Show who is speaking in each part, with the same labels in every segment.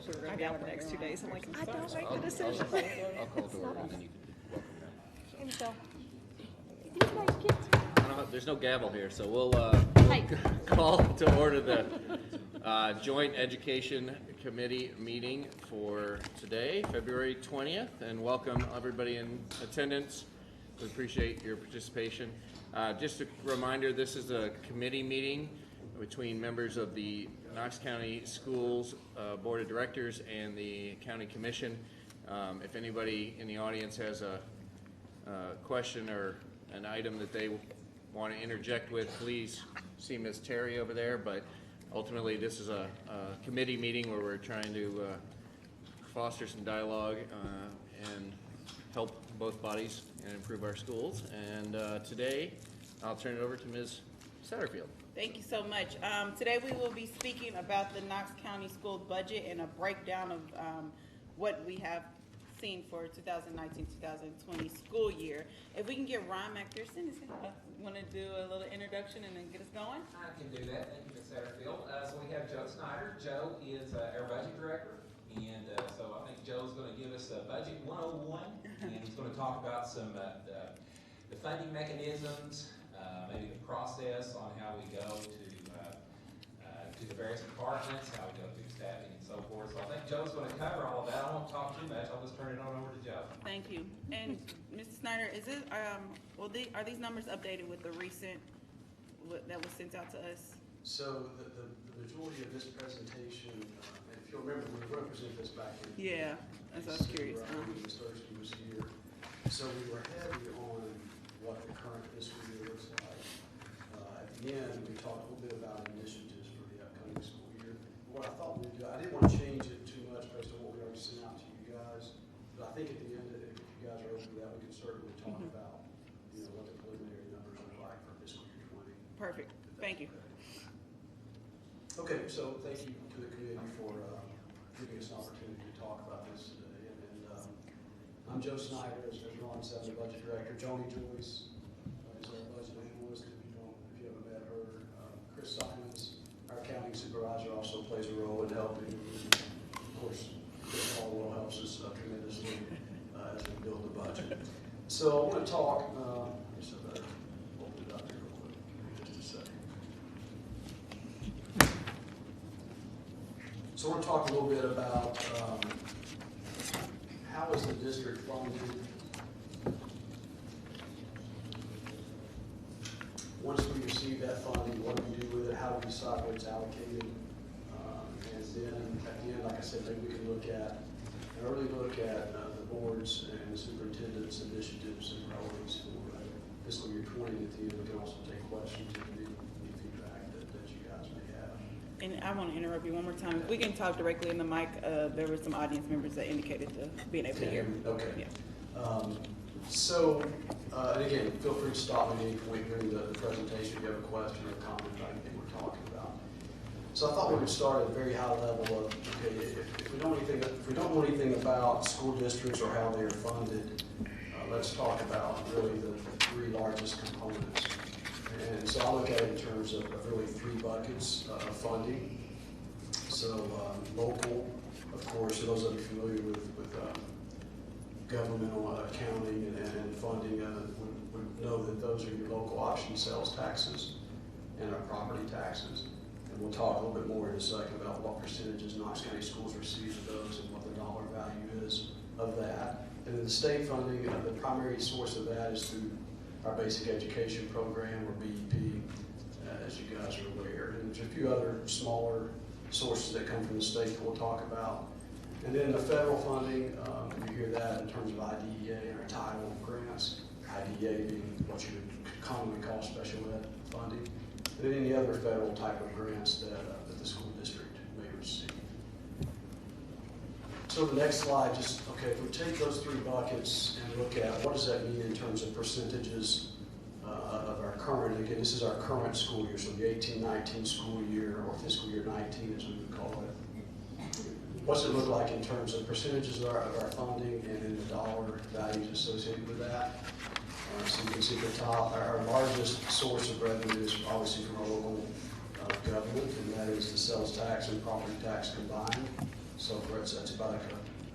Speaker 1: if we were going to be out the next 2 days. I'm like, I don't make the decision.
Speaker 2: I'll call to order and then you can welcome them.
Speaker 1: And so,
Speaker 2: There's no gavel here, so we'll call to order the Joint Education Committee meeting for today, February 20th, and welcome everybody in attendance. We appreciate your participation. Just a reminder, this is a committee meeting between members of the Knox County Schools Board of Directors and the County Commission. If anybody in the audience has a question or an item that they want to interject with, please see Ms. Terry over there. But ultimately, this is a committee meeting where we're trying to foster some dialogue and help both bodies and improve our schools. And today, I'll turn it over to Ms. Satterfield.
Speaker 3: Thank you so much. Today we will be speaking about the Knox County School budget and a breakdown of what we have seen for 2019-2020 school year. If we can get Ron McPherson, want to do a little introduction and then get us going?
Speaker 4: I can do that. Thank you, Ms. Satterfield. So we have Joe Snyder. Joe is our budget director, and so I think Joe's going to give us a budget 101, and he's going to talk about some the funding mechanisms, maybe the process on how we go to the various departments, how we go through staffing and so forth. So I think Joe's going to cover all of that. I won't talk too much. I'll just turn it on over to Joe.
Speaker 3: Thank you. And Mr. Snyder, is it are these numbers updated with the recent that was sent out to us?
Speaker 5: So the majority of this presentation, and if you'll remember, we represented this back in
Speaker 3: as I was curious.
Speaker 5: Ms. Thursday was here. So we were heavy on what the current fiscal year looks like. At the end, we talked a little bit about initiatives for the upcoming school year. What I thought we'd do, I didn't want to change it too much based on what we already sent out to you guys, but I think at the end, if you guys are open to that, we can certainly talk about what the preliminary numbers look like for fiscal year 20.
Speaker 3: Perfect. Thank you.
Speaker 5: Okay, so thank you to the committee for giving us an opportunity to talk about this today. And I'm Joe Snyder, as Ron said, the budget director. Joni Joyce is our budget analyst, if you haven't met her. Chris Simons, our accounting supervisor, also plays a role in helping. Of course, Chris Caldwell helps us tremendously as we build the budget. So I want to talk, I guess I better open it up here real quick. Give me just a second. So I want to talk a little bit about how is the district funded. Once we receive that funding, what do we do with it? How do we decide where it's allocated? And then at the end, like I said, maybe we can look at an early look at the boards and the superintendent's initiatives and priorities for fiscal year 20. At the end, we can also take questions and any feedback that you guys may have.
Speaker 3: And I want to interrupt you one more time. If we can talk directly in the mic, there were some audience members that indicated to being able to hear.
Speaker 5: Okay.
Speaker 3: Yeah.
Speaker 5: And again, feel free to stop at any point during the presentation if you have a question or a comment about anything we're talking about. So I thought we would start at a very high level of, okay, if we don't know anything about school districts or how they are funded, let's talk about really the three largest components. And so I look at it in terms of really three buckets of funding. So local, of course, for those that are familiar with governmental accounting and funding would know that those are your local option sales taxes and our property taxes. And we'll talk a little bit more in a second about what percentages Knox County schools receive of those and what the dollar value is of that. And then the state funding, the primary source of that is through our basic education program, or BEP, as you guys are aware. And there's a few other smaller sources that come from the state that we'll talk about. And then the federal funding, you hear that in terms of IDEA and our title grants, IDEA being what you would commonly call special ed funding, and then any other federal type of grants that the school district may receive. So the next slide, if we take those three buckets and look at what does that mean in terms of percentages of our current, again, this is our current school year, so the 18-19 school year, or fiscal year 19 as we would call it. What's it look like in terms of percentages of our funding and then the dollar values associated with that? So you can see at the top, our largest source of revenue is obviously from our local government, and that is the sales tax and property tax combined. So for it's about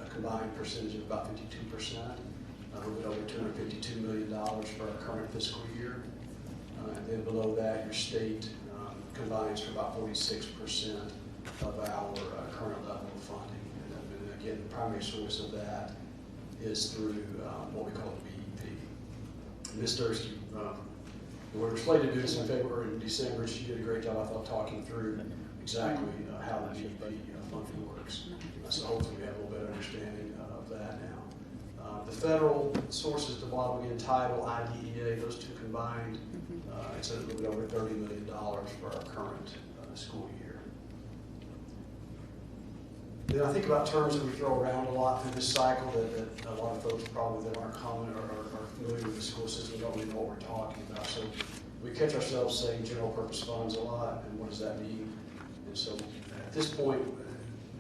Speaker 5: a combined percentage of about 52%, a little bit over $252 million for our current fiscal year. And then below that, your state combines for about 46% of our current level of funding. And again, the primary source of that is through what we call the BEP. Ms. Dursky, we were slated to do this in February and December. She did a great job, I thought, talking through exactly how the BEP funding works. So hopefully we have a little better understanding of that now. The federal sources at the bottom, again, title, IDEA, those two combined, it's a little bit over $30 million for our current school year. Then I think about terms that we throw around a lot through this cycle that a lot of folks probably that aren't common or are familiar with the school system don't really know what we're talking about. So we catch ourselves saying general purpose funds a lot, and what does that mean? And so at this point,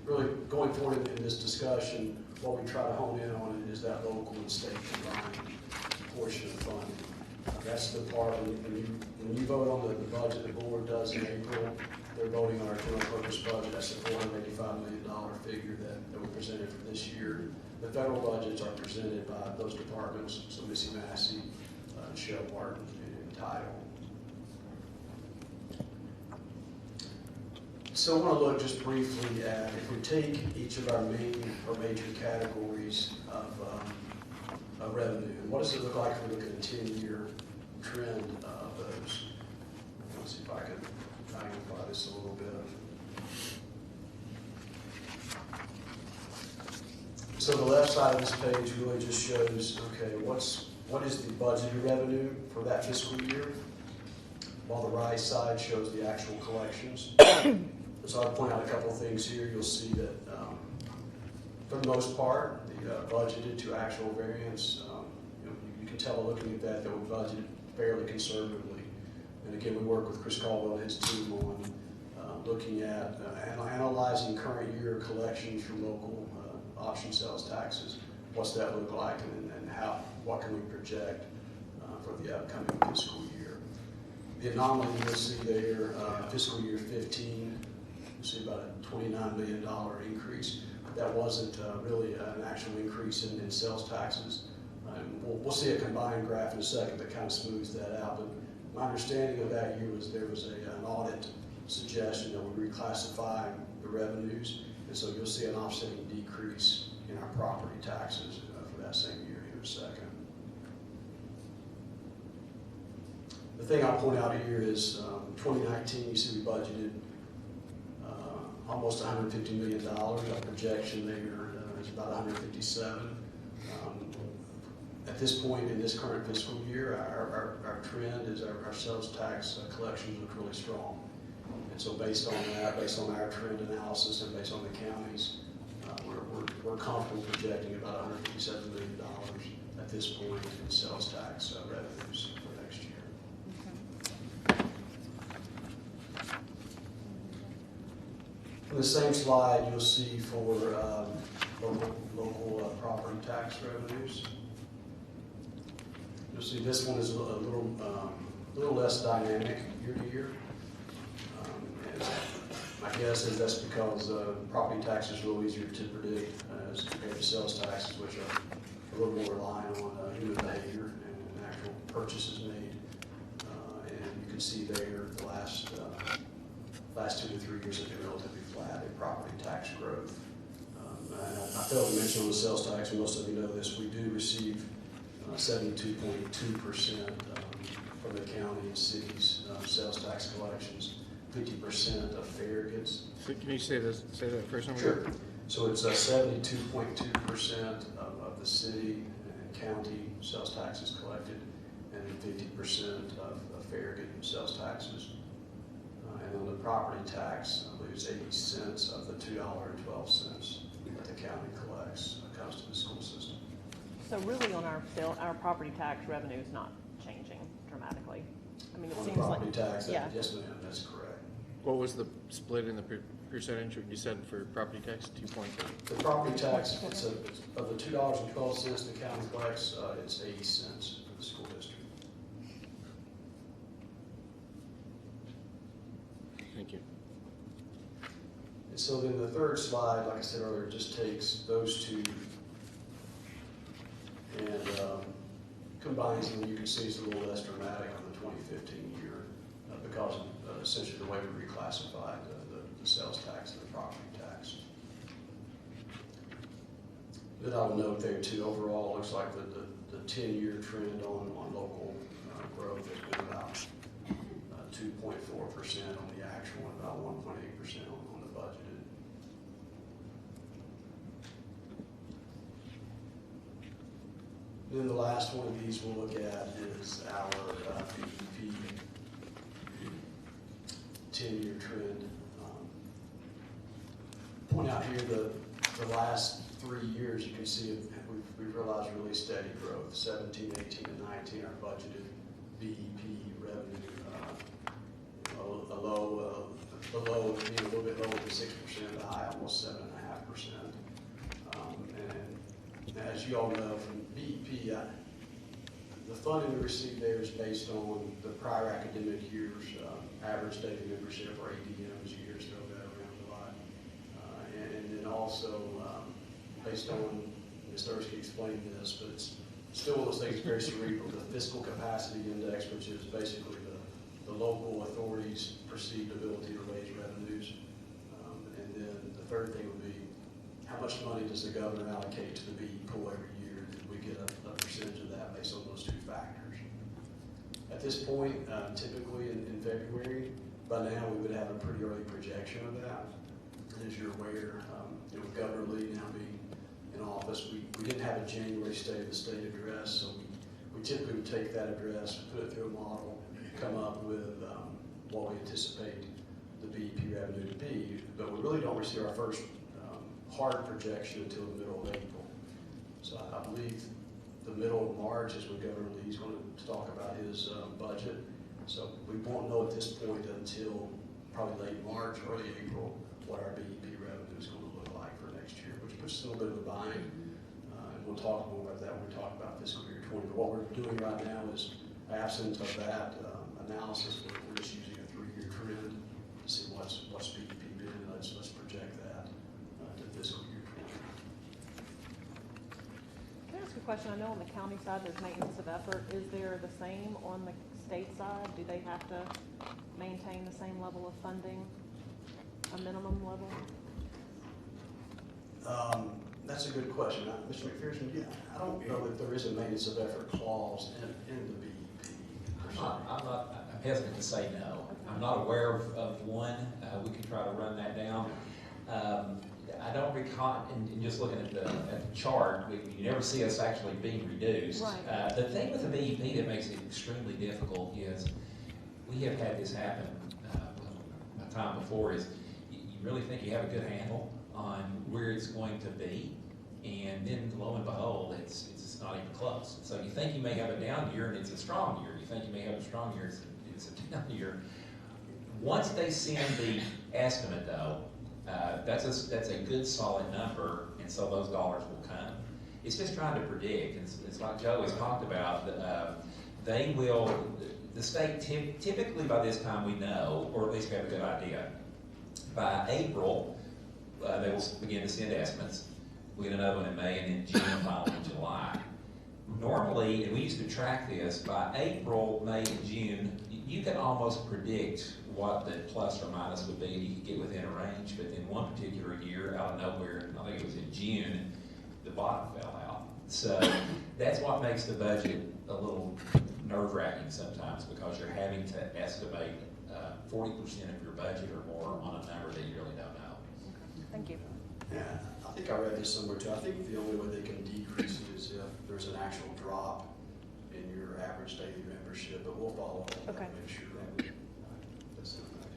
Speaker 5: really going forward in this discussion, what we try to hone in on is that local and state combined portion of funding. That's the part when you vote on the budget the board does in April, they're voting on our general purpose budget. That's the $485 million figure that we presented for this year. The federal budgets are presented by those departments, so Missy Massey, Michelle Martin, and Title. So I want to look just briefly at, if we take each of our main or major categories of revenue, what does it look like if we look at a 10-year trend of those? Let's see if I can magnify this a little bit. So the left side of this page really just shows, okay, what is the budgeted revenue for that fiscal year, while the right side shows the actual collections. So I'll point out a couple of things here. You'll see that for the most part, the budgeted to actual variance, you can tell looking at that we budgeted fairly conservatively. And again, we work with Chris Caldwell and his team on looking at analyzing current year collections from local option sales taxes. What's that look like, and what can we project for the upcoming fiscal year? The anomaly you'll see there, fiscal year 15, you'll see about a $29 million increase. That wasn't really an actual increase in sales taxes. We'll see a combined graph in a second that kind of smooths that out. But my understanding of that year was there was an audit suggestion that we reclassify the revenues, and so you'll see an offsetting decrease in our property taxes for that same year here in a second. The thing I'll point out here is 2019, you see we budgeted almost $150 million. Our projection there is about 157. At this point in this current fiscal year, our trend is our sales tax collections look really strong. And so based on that, based on our trend analysis and based on the counties, we're comfortable projecting about $157 million at this point in sales tax revenues for next year. On the same slide, you'll see for local property tax revenues. You'll see this one is a little less dynamic year to year. And my guess is that's because property tax is a little easier to predict as compared to sales taxes, which are a little more reliant on human behavior and actual purchases made. And you can see there the last 2 to 3 years have been relatively flat in property tax growth. And I failed to mention on the sales tax, and most of you know this, we do receive 72.2% from the county and cities sales tax collections, 50% of fair goods.
Speaker 2: So can you say that first number?
Speaker 5: Sure. So it's 72.2% of the city and county sales taxes collected, and then 50% of fair good sales taxes. And on the property tax, I believe it's 80 cents of the $2.12 that the county collects comes to the school system.
Speaker 1: So really on our property tax revenue is not changing dramatically. I mean, it
Speaker 5: On the
Speaker 1: seems like.
Speaker 5: property tax,
Speaker 1: Yeah.
Speaker 5: yes ma'am, that's correct.
Speaker 2: What was the split in the percentage you said for property tax? 2.8.
Speaker 5: The property tax, it's of the $2.12 the county collects, it's 80 cents for the school district.
Speaker 2: Thank you.
Speaker 5: And so then the third slide, like I said earlier, just takes those two and combines them. You can see it's a little less dramatic on the 2015 year because of essentially the way we reclassified the sales tax and the property tax. Then I would note there too, overall, it looks like the 10-year trend on local growth has been about 2.4% on the actual and about 1.8% on the budgeted. Then the last one of these we'll look at is our BEP 10-year trend. Point out here the last 3 years, you can see we've realized really steady growth. 17, 18, and 19 are budgeted BEP revenue. A little bit lower than 6%, the high almost 7.5%. And as you all know from BEP, the funding we receive there is based on the prior academic year's average daily membership, or ADMs, years throw that around a lot. And then also based on, Ms. Thursky explained this, but it's still one of those things very cerebral, the fiscal capacity index, which is basically the local authorities' perceived ability to raise revenues. And then the third thing would be, how much money does the governor allocate to the BE pool every year? And we get a percentage of that based on those two factors. At this point, typically in February, by now we would have a pretty early projection of that. And as you're aware, with Governor Lee now being in office, we didn't have a January State of the State address, so we typically would take that address, put it through a model, come up with what we anticipate the BEP revenue to be, but we really don't receive our first hard projection until the middle of April. So I believe the middle of March is when Governor Lee's going to talk about his budget. So we won't know at this point until probably late March, early April, what our BEP revenue is going to look like for next year, which puts us in a little bit of a bind. And we'll talk more about that when we talk about fiscal year 20. But what we're doing right now is, absent of that analysis, we're just using a 3-year trend to see what's BEP been, and let's project that to fiscal year 20.
Speaker 1: Can I ask a question? I know on the county side there's maintenance of effort. Is there the same on the state side? Do they have to maintain the same level of funding, a minimum level?
Speaker 5: That's a good question. Mr. McPherson, I don't know that there is a maintenance of effort clause in the BEP.
Speaker 4: I'm hesitant to say no. I'm not aware of one. We can try to run that down. I don't recall, and just looking at the chart, you never see us actually being reduced.
Speaker 1: Right.
Speaker 4: The thing with the BEP that makes it extremely difficult is we have had this happen a time before, is you really think you have a good handle on where it's going to be, and then lo and behold, it's not even close. So you think you may have a down year, and it's a strong year. You think you may have a strong year, it's a down year. Once they send the estimate, though, that's a good solid number, and so those dollars will come. It's just trying to predict. It's like Joe has talked about. They will. The state typically by this time we know, or at least we have a good idea. By April, they will begin to send estimates. We get another one in May, and then June, finally in July. Normally, and we used to track this, by April, May, and June, you can almost predict what the plus or minus would be, and you could get within a range. But in one particular year, out of nowhere, I think it was in June, the bottom fell out. So that's what makes the budget a little nerve-wracking sometimes, because you're having to estimate 40% of your budget or more on a number that you really don't know.
Speaker 1: Okay. Thank you.
Speaker 5: Yeah, I think I read this somewhere too. I think the only way they can decrease it is if there's an actual drop in your average daily membership, but we'll follow up on that
Speaker 1: Okay.
Speaker 5: to make sure that that's not that.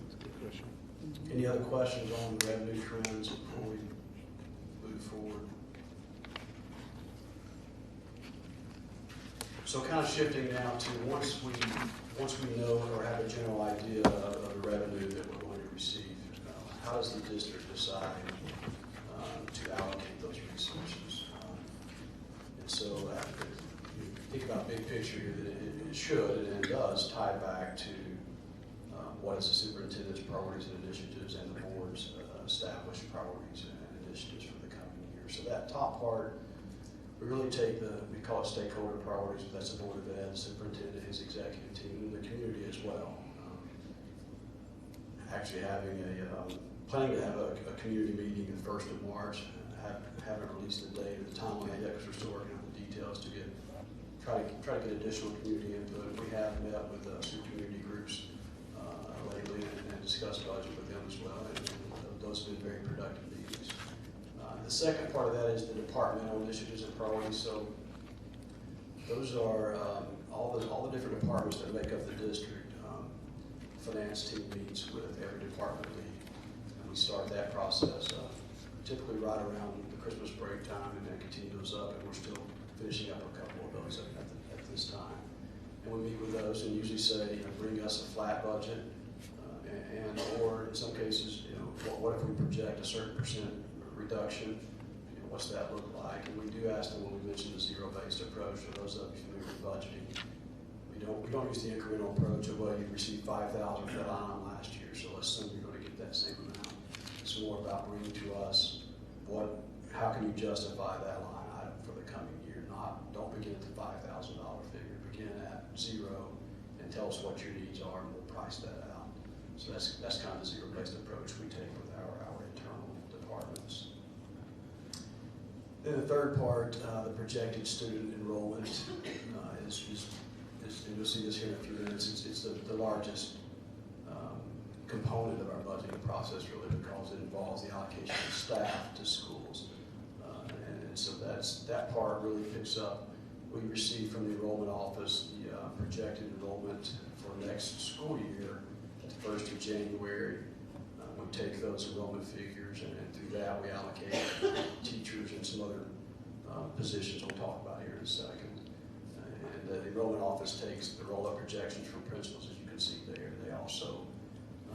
Speaker 5: That's a good question. Any other questions on revenue trends before we move forward? So kind of shifting now to once we know or have a general idea of the revenue that we're going to receive, how does the district decide to allocate those resources? And so you think about big picture here, that it should and it does tie back to what is the superintendent's priorities and initiatives and the board's established priorities and initiatives for the coming year. So that top part, we really take we call it stakeholder priorities, but that's the Board of Ed, the superintendent, his executive team, and the community as well. Actually planning to have a community meeting the 1st of March. Haven't released the date or the timeline yet because we're still working on the details to try to get additional community input. We have met with some community groups lately and discussed budget with them as well, and those have been very productive meetings. The second part of that is the departmental initiatives and priorities. So those are all the different departments that make up the district. Finance team meets with every department lead, and we start that process typically right around the Christmas break time, and then continue those up, and we're still finishing up a couple of those at this time. And we meet with those and usually say, bring us a flat budget, or in some cases, what if we project a certain percent reduction? What's that look like? And we do ask them when we mention the zero-based approach, for those of you familiar with budgeting. We don't use the incremental approach of, well, you received 5,000 for that line last year, so let's assume you're going to get that same amount. It's more about bringing to us how can you justify that line item for the coming year. Don't begin at the $5,000 figure. Begin at 0 and tell us what your needs are, and we'll price that out. So that's kind of the zero-based approach we take with our internal departments. Then the third part, the projected student enrollment and you'll see this here in a few minutes. It's the largest component of our budgeting process, really, because it involves the allocation of staff to schools. And so that part really picks up. We receive from the enrollment office the projected enrollment for next school year at the 1st of January. We take those enrollment figures, and through that we allocate teachers and some other positions we'll talk about here in a second. And the enrollment office takes the roll-up projections from principals, as you can see there. They also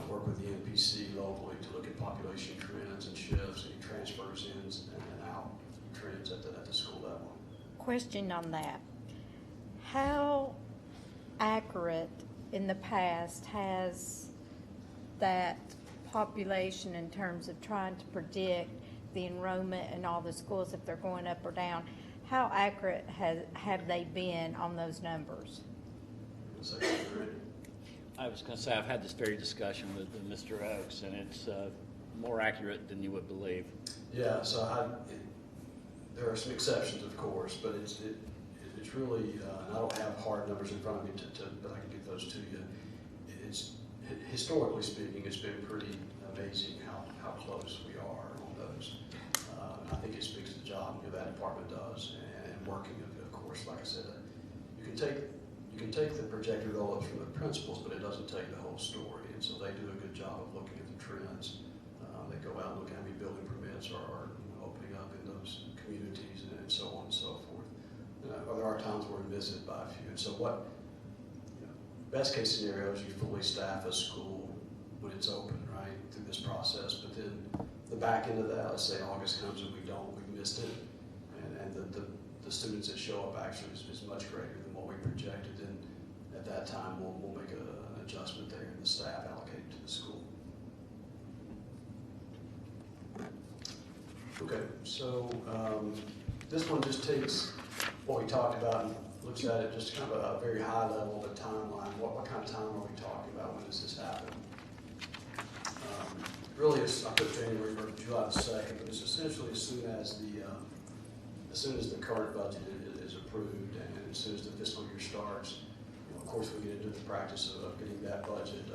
Speaker 5: work with the NPC locally to look at population trends and shifts, and transfers in and out trends at the school level.
Speaker 6: Question on that. How accurate in the past has that population in terms of trying to predict the enrollment in all the schools, if they're going up or down? How accurate have they been on those numbers?
Speaker 7: I was going to say, I've had this very discussion with Mr. Oaks, and it's more accurate than you would believe.
Speaker 5: Yeah, so there are some exceptions, of course, but it's really, and I don't have hard numbers in front of me, but I can get those to you. Historically speaking, it's been pretty amazing how close we are on those. I think it speaks to the job that department does, and working, of course, like I said, you can take the projected roll-ups from the principals, but it doesn't take the whole story, and so they do a good job of looking at the trends. They go out and look at how many building permits are opening up in those communities, and so on and so forth. There are times where we miss it by a few, and so best case scenario is you fully staff a school when it's open, right, through this process, but then the back end of that, let's say August comes and we've missed it, and the students that show up actually is much greater than what we projected, then at that time we'll make an adjustment there in the staff allocated to the school. Okay, so this one just takes what we talked about and looks at it just kind of a very high level, the timeline. What kind of time are we talking about? When does this happen? Really, I put January or July the 2nd, but it's essentially as soon as the current budget is approved and as soon as the fiscal year starts. Of course, we get into the practice of getting that budget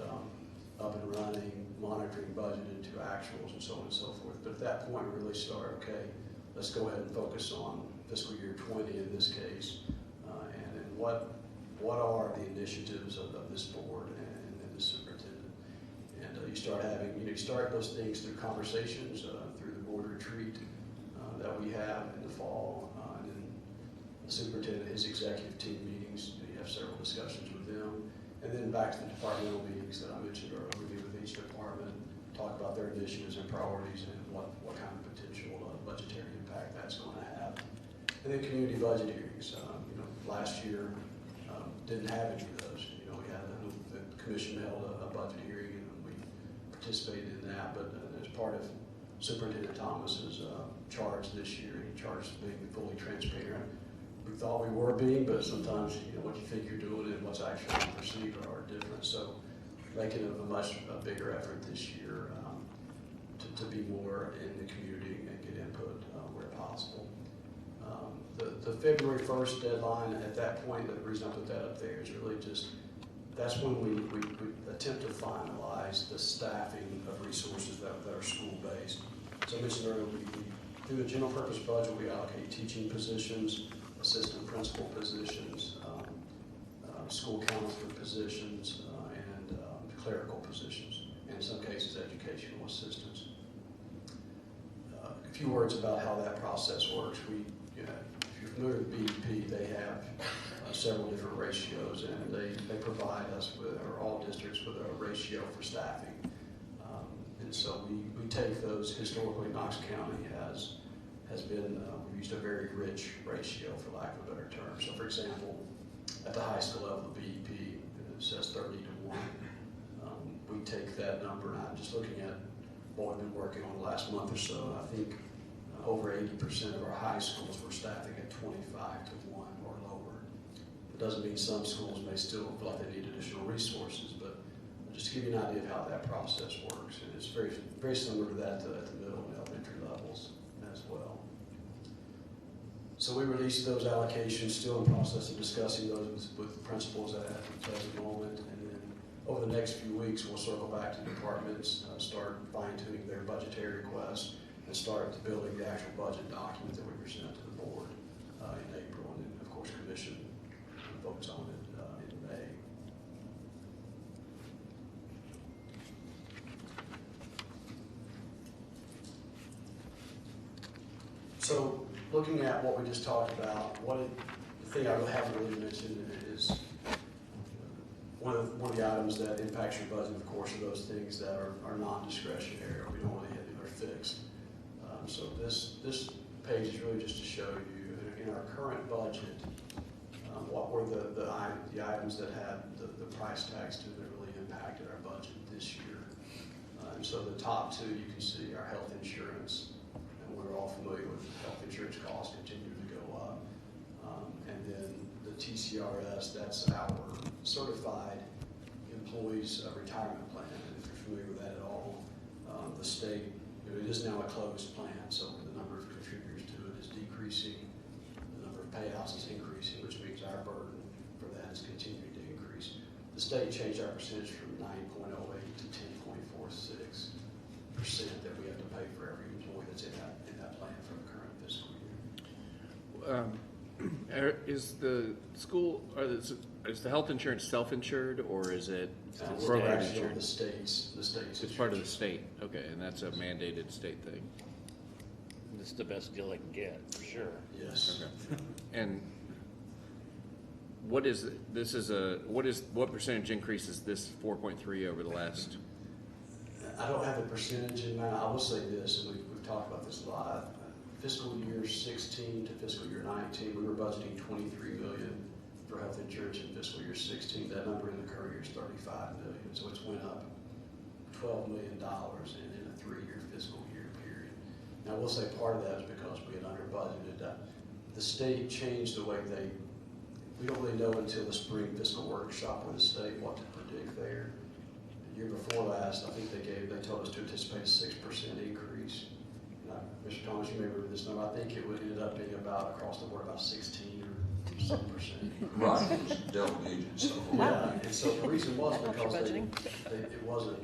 Speaker 5: up and running, monitoring budget into actuals and so on and so forth. But at that point, we really start, okay, let's go ahead and focus on fiscal year 20 in this case, and what are the initiatives of this board and the superintendent. And you start having, you start those things through conversations, through the board retreat that we have in the fall, and then the superintendent, his executive team meetings, you have several discussions with them, and then back to the departmental meetings that I mentioned earlier. We meet with each department, talk about their initiatives and priorities and what kind of potential budgetary impact that's going to have. And then community budget hearings. Last year didn't have any of those. We had the commission held a budget hearing, and we participated in that, but as part of Superintendent Thomas's charge this year, he charged being fully transparent. We thought we were being, but sometimes, what you think you're doing and what's actually perceived are different. So making a much bigger effort this year to be more in the community and get input where possible. The February 1st deadline, at that point, the reason I put that up there is really just, that's when we attempt to finalize the staffing of resources that are school-based. So I mentioned earlier, through the general purpose budget, we allocate teaching positions, assistant principal positions, school counselor positions, and clerical positions, and in some cases, educational assistants. A few words about how that process works. If you're familiar with BEP, they have several different ratios, and they provide us with, or all districts, with a ratio for staffing. And so we take those. Historically, Knox County has been, we've used a very rich ratio, for lack of a better term. So for example, at the high school level, the BEP, it says 30 to 1. We take that number, and I'm just looking at what we've been working on the last month or so. I think over 80% of our high schools were staffing at 25 to 1 or lower. It doesn't mean some schools may still feel like they need additional resources, but just to give you an idea of how that process works. And it's very, very similar to that at the middle and elementary levels as well. So we released those allocations, still in process of discussing those with principals at the present moment. And then over the next few weeks, we'll circle back to departments, start fine-tuning their budgetary requests, and start building the actual budget document that we present to the board in April. And then, of course, commission votes on it in May. So looking at what we just talked about, the thing I haven't really mentioned is one of the items that impacts your budget, of course, are those things that are non-discretionary, or we don't really have, they're fixed. So this page is really just to show you, in our current budget, what were the items that had the price tags to that really impacted our budget this year. And so the top two, you can see our health insurance, and we're all familiar with health insurance costs continuing to go up. And then the TCRS, that's our certified employees retirement plan. And if you're familiar with that at all, the state, it is now a closed plan, so the number of contributors to it is decreasing, the number of payouts is increasing, which means our burden for that is continuing to increase. The state changed our percentage from 9.08 to 10.46% that we have to pay for every employee that's in that plan for the current fiscal year.
Speaker 2: Is the school, is the health insurance self-insured, or is it
Speaker 5: We're
Speaker 2: program
Speaker 5: actually on
Speaker 2: insured?
Speaker 5: the state's.
Speaker 2: It's part of the state, okay, and that's a mandated state thing.
Speaker 7: This is the best deal they can get, for sure.
Speaker 5: Yes.
Speaker 2: Okay. And what percentage increase is this 4.3 over the last?
Speaker 5: I don't have a percentage in mind. I will say this, and we've talked about this a lot. Fiscal year 16 to fiscal year 19, we were budgeting $23 million for health insurance in fiscal year 16. That number in the current year is $35 million, so it's went up $12 million in a 3-year fiscal year period. Now, I will say part of that is because we had under budgeted. The state changed the way we don't really know until the spring fiscal workshop with the state what to predict there. The year before last, I think they told us to anticipate a 6% increase. Mr. Thomas, you may remember this number. I think it would end up being about, across the board, about 16 or 7%.
Speaker 8: Right, it was double digits. So.
Speaker 5: Yeah, and so the reason was
Speaker 1: That helps your
Speaker 5: because
Speaker 1: budgeting.
Speaker 5: it wasn't,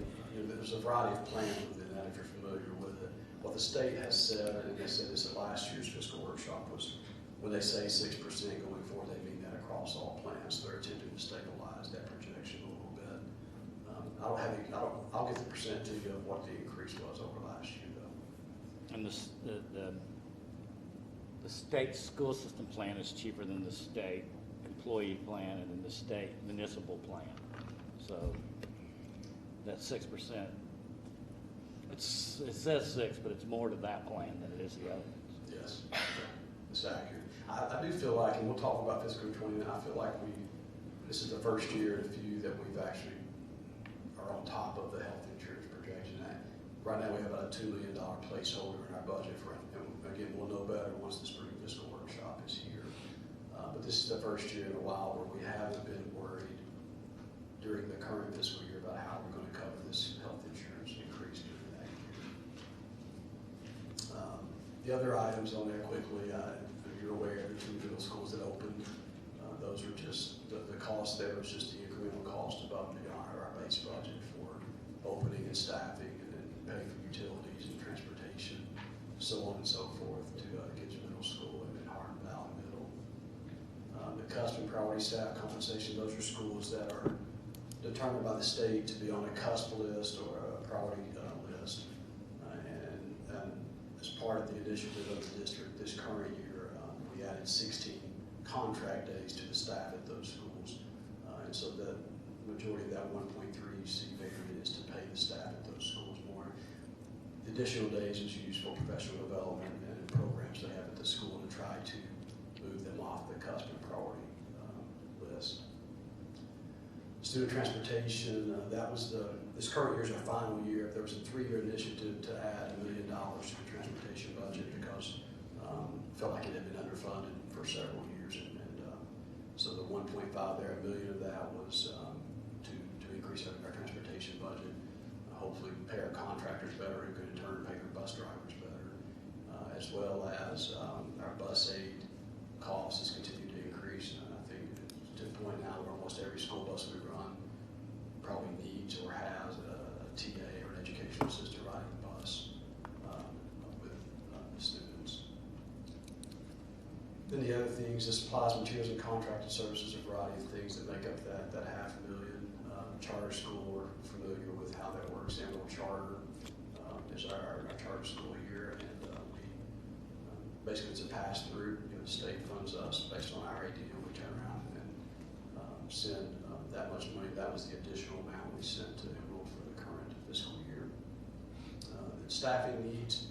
Speaker 5: there was a variety of plans within that, if you're familiar with it. What the state has said, and they said this at last year's fiscal workshop, was when they say 6% going forward, they mean that across all plans. They're attempting to stabilize that projection a little bit. I'll get the percent to you of what the increase was over last year, though.
Speaker 7: And the state school system plan is cheaper than the state employee plan and then the state municipal plan. So that 6%, it says 6, but it's more to that plan than it is the other ones.
Speaker 5: Yes, it's accurate. I do feel like, and we'll talk about fiscal 20, I feel like this is the first year in a few that we've actually are on top of the health insurance projection. Right now, we have about a $2 million placeholder in our budget for, and again, we'll know better once the spring fiscal workshop is here. But this is the first year in a while where we haven't been worried during the current fiscal year about how we're going to cover this health insurance increase during that year. The other items on there quickly, if you're aware, the 2 middle schools that opened, those are just, the cost there was just the incremental cost above and beyond our base budget for opening and staffing and then paying for utilities and transportation, so on and so forth to Gibbs Middle School and then Hardin Valley Middle. The custom priority staff compensation, those are schools that are determined by the state to be on a CUSP list or a priority list. And as part of the initiative of the district this current year, we added 16 contract days to the staff at those schools. And so the majority of that 1.3 you see there is to pay the staff at those schools more. The additional days is used for professional development and programs they have at the school to try to move them off the custom priority list. Student transportation, this current year is our final year. There was a 3-year initiative to add $1 million to the transportation budget because felt like it had been underfunded for several years. And so the 1.5 there, $1 million of that was to increase our transportation budget. Hopefully pay our contractors better who can in turn pay our bus drivers better, as well as our bus aid costs has continued to increase. And I think to the point now where almost every school bus we run probably needs or has a TA or an educational assistant riding the bus with the students. Then the other things, the supplies, materials, and contracted services, a variety of things that make up that $500,000. Charter school, we're familiar with how that works. Amarillo Charter is our charter school here, and basically it's a pass-through. The state funds us based on our ADM. We turn around and send that much money. That was the additional amount we sent to Emerald for the current fiscal year. Staffing needs.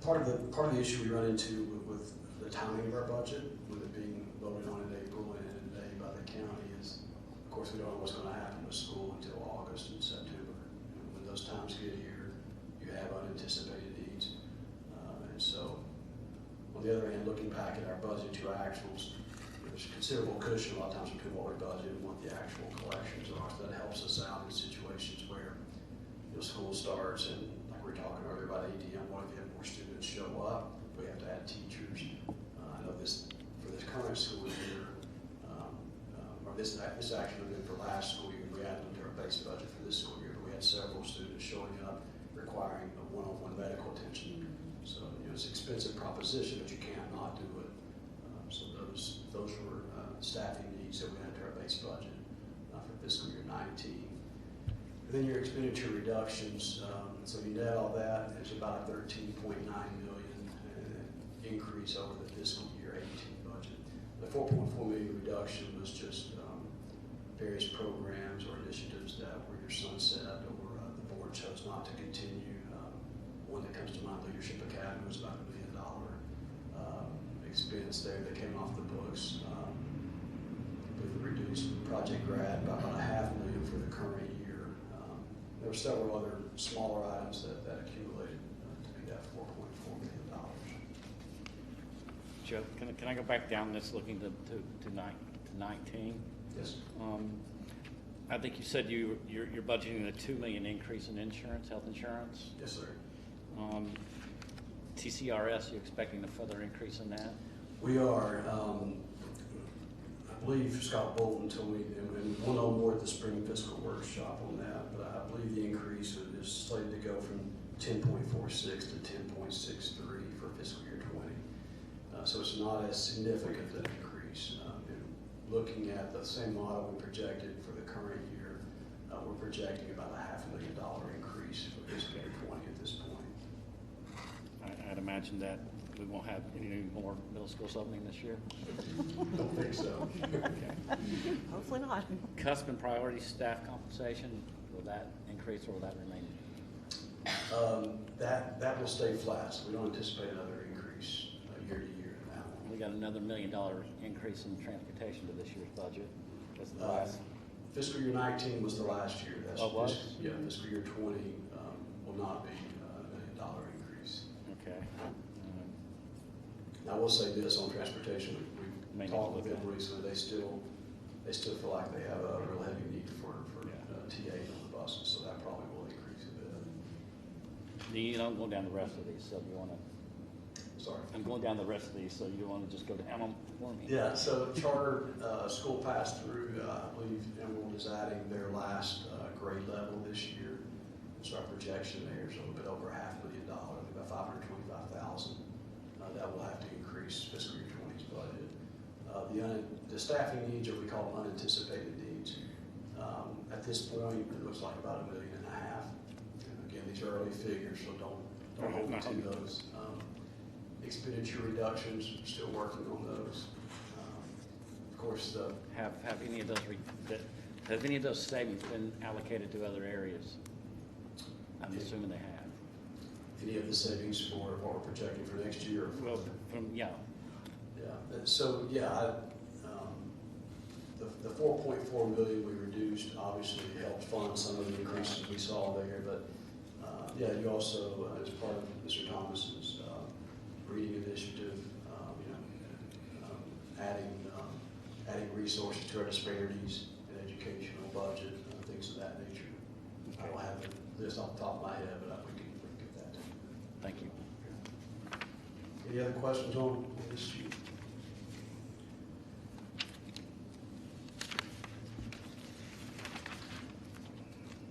Speaker 5: Part of the issue we run into with the timing of our budget, with it being voted on in April and in May by the county, is of course we don't know what's going to happen with school until August and September. When those times get here, you have unanticipated needs, and so on the other hand, looking back at our budget to actuals, there's considerable cushion a lot of times between what we budget and what the actual collections are. So that helps us out in situations where school starts and, like we were talking earlier about ADM, what if you have more students show up? We have to add teachers. I know this for this current school year, or this actually would have been for last school year. We added them to our base budget for this school year. But we had several students showing up requiring a one-on-one medical attention. So it's an expensive proposition, but you can't not do it. So those were staffing needs that we had to our base budget for fiscal year 19. And then your expenditure reductions. So you net all that, there's about a $13.9 million increase over the fiscal year 18 budget. The $4.4 million reduction was just various programs or initiatives that were either sunset or the board chose not to continue. One that comes to mind, Leadership Academy, was about $1 million expense there that came off the books. With the reduced Project Grad by about $500,000 for the current year. There were several other smaller items that accumulated to be that $4.4 million.
Speaker 7: Joe, can I go back down this, looking to 19?
Speaker 5: Yes.
Speaker 7: I think you said you're budgeting a $2 million increase in insurance, health insurance.
Speaker 5: Yes, sir.
Speaker 7: TCRS, you expecting a further increase in that?
Speaker 5: We are. I believe Scott Bolton told me, and we'll know more at the spring fiscal workshop on that, but I believe the increase is slated to go from 10.46 to 10.63 for fiscal year 20. So it's not as significant an increase. Looking at the same model we projected for the current year, we're projecting about a $500,000 increase for fiscal year 20 at this point.
Speaker 7: I'd imagine that we won't have any more middle schools opening this year.
Speaker 5: Don't think so.
Speaker 7: Okay.
Speaker 1: Hopefully not.
Speaker 7: CUSP and priority staff compensation, will that increase or will that remain?
Speaker 5: That will stay flat, so we don't anticipate another increase year to year in that one.
Speaker 7: We got another $1 million increase in transportation to this year's budget. That's the last.
Speaker 5: Fiscal year 19 was the last year. That's
Speaker 7: Oh, it was?
Speaker 5: Yeah, fiscal year 20 will not be $1 million increase.
Speaker 7: Okay.
Speaker 5: Now, I will say this on transportation,
Speaker 7: May
Speaker 5: we
Speaker 7: need to
Speaker 5: talked with
Speaker 7: look
Speaker 5: them
Speaker 7: at it.
Speaker 5: recently, they still feel like they have a real heavy need for
Speaker 7: Yeah.
Speaker 5: TAs on the buses, so that probably will increase a bit.
Speaker 7: You don't go down the rest of these, so you wanna,
Speaker 5: Sorry.
Speaker 7: I'm going down the rest of these, so you wanna just go down them for me?
Speaker 5: Yeah, so charter school pass-through, I believe Emerald is adding their last grade level this year. So our projection there is a little bit over $500,000, about 525,000. That will have to increase fiscal year 20's budget. The staffing needs are, we call them unanticipated needs. At this point, it looks like about $1.5 million. And again, these are early figures, so don't hold me to those. Expenditure reductions, we're still working on those. Of course,
Speaker 7: Have any of those, have any of those savings been allocated to other areas? I'm assuming they have.
Speaker 5: any of the savings for what we're projecting for next year.
Speaker 7: Well, yeah,
Speaker 5: So, the 4.4 million we reduced obviously helped fund some of the increases we saw there, but, you also, as part of Mr. Thomas's, reading initiative, adding resources to our disparities and educational budget, things of that nature. I don't have the list off the top of my head, but we can get that to you.
Speaker 7: thank you.
Speaker 5: Any other questions on this sheet?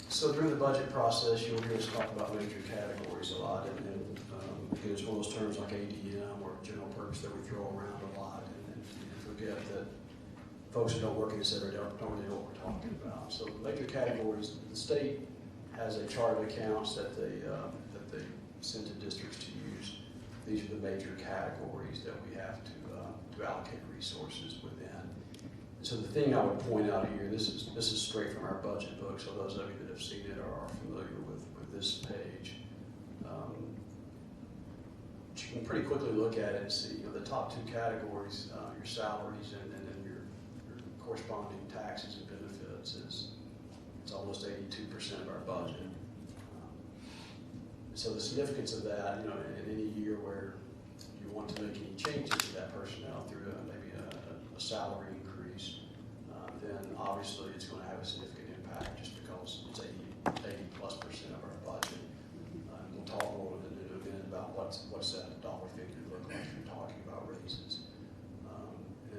Speaker 5: So during the budget process, you'll hear us talk about major categories a lot, and again, it's one of those terms like ADM or general purpose that we throw around a lot, and forget that folks who don't work in this area don't really know what we're talking about. So major categories, the state has a chart of accounts that they send to districts to use. These are the major categories that we have to allocate resources within. And so the thing I would point out here, this is straight from our budget book, so those of you that have seen it are familiar with this page. You can pretty quickly look at it and see, the top two categories, your salaries and then your corresponding taxes and benefits it's almost 82% of our budget. So the significance of that, in any year where you want to make any changes to that personnel through maybe a salary increase, then obviously it's going to have a significant impact just because it's 80+% of our budget. And we'll talk more in a minute about what's that dollar figure look like if you're talking about raises.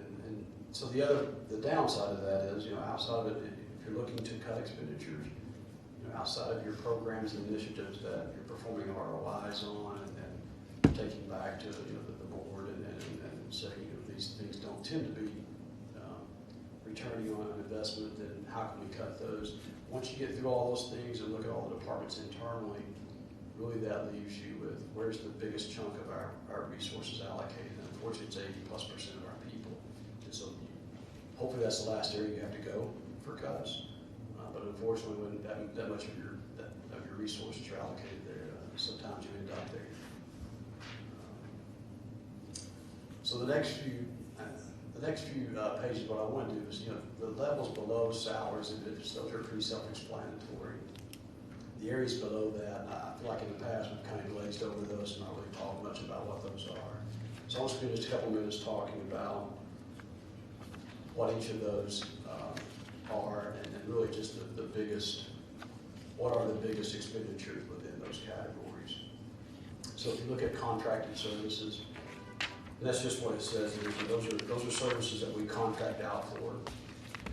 Speaker 5: And so the downside of that is, outside of it, if you're looking to cut expenditures, outside of your programs and initiatives that you're performing ROIs on and then taking back to the board and saying these things don't tend to be returning on an investment, then how can we cut those? Once you get through all those things and look at all the departments internally, really that leaves you with where's the biggest chunk of our resources allocated. And unfortunately, it's 80+% of our people. And so hopefully that's the last area you have to go for cuts. But unfortunately, when that much of your resources are allocated there, sometimes you end up there. So the next few pages, what I want to do is, the levels below salaries and benefits, those are pretty self-explanatory. The areas below that, I feel like in the past we've kind of glazed over those and not really talked much about what those are. So I'll spend just a couple minutes talking about what each of those are, and really just what are the biggest expenditures within those categories. So if you look at contracted services, and that's just what it says here. Those are services that we contract out for,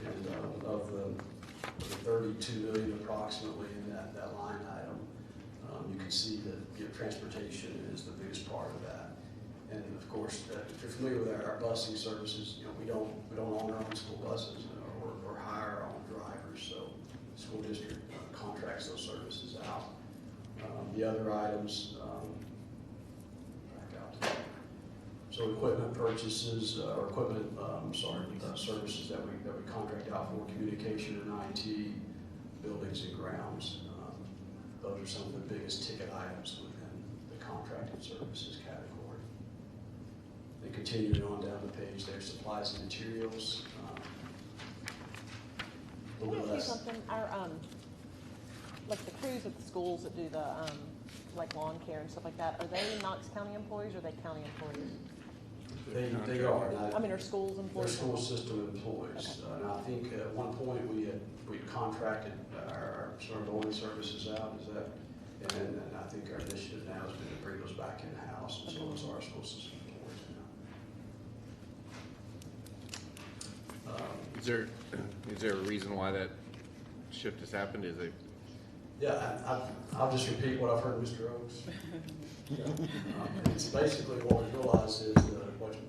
Speaker 5: and of the 32 million approximately in that line item, you can see that transportation is the biggest part of that. And of course, if you're familiar with our busing services, we don't own our own school buses or hire our own drivers, so the school district contracts those services out. The other items, back out to that. So equipment purchases or services that we contract out for communication and IT, buildings and grounds. Those are some of the biggest ticket items within the contracted services category. And continuing on down the page there, supplies and materials. a little
Speaker 1: Can I
Speaker 5: bit
Speaker 1: ask you
Speaker 5: less.
Speaker 1: something? Our, like the crews at the schools that do the, like lawn care and stuff like that, are they Knox County employees or are they county employees?
Speaker 5: They are. And
Speaker 1: I mean, are schools
Speaker 5: they're
Speaker 1: employees?
Speaker 5: school system employees.
Speaker 1: Okay.
Speaker 5: And I think at one point we contracted our sort of mowing services out, is that? And I think our initiative now has been to bring those back in-house, and so is our school system employees now.
Speaker 2: Is there a reason why that shift has happened? Is it,
Speaker 5: Yeah, I'll just repeat what I've heard Mr. Oaks. It's basically what we realize is,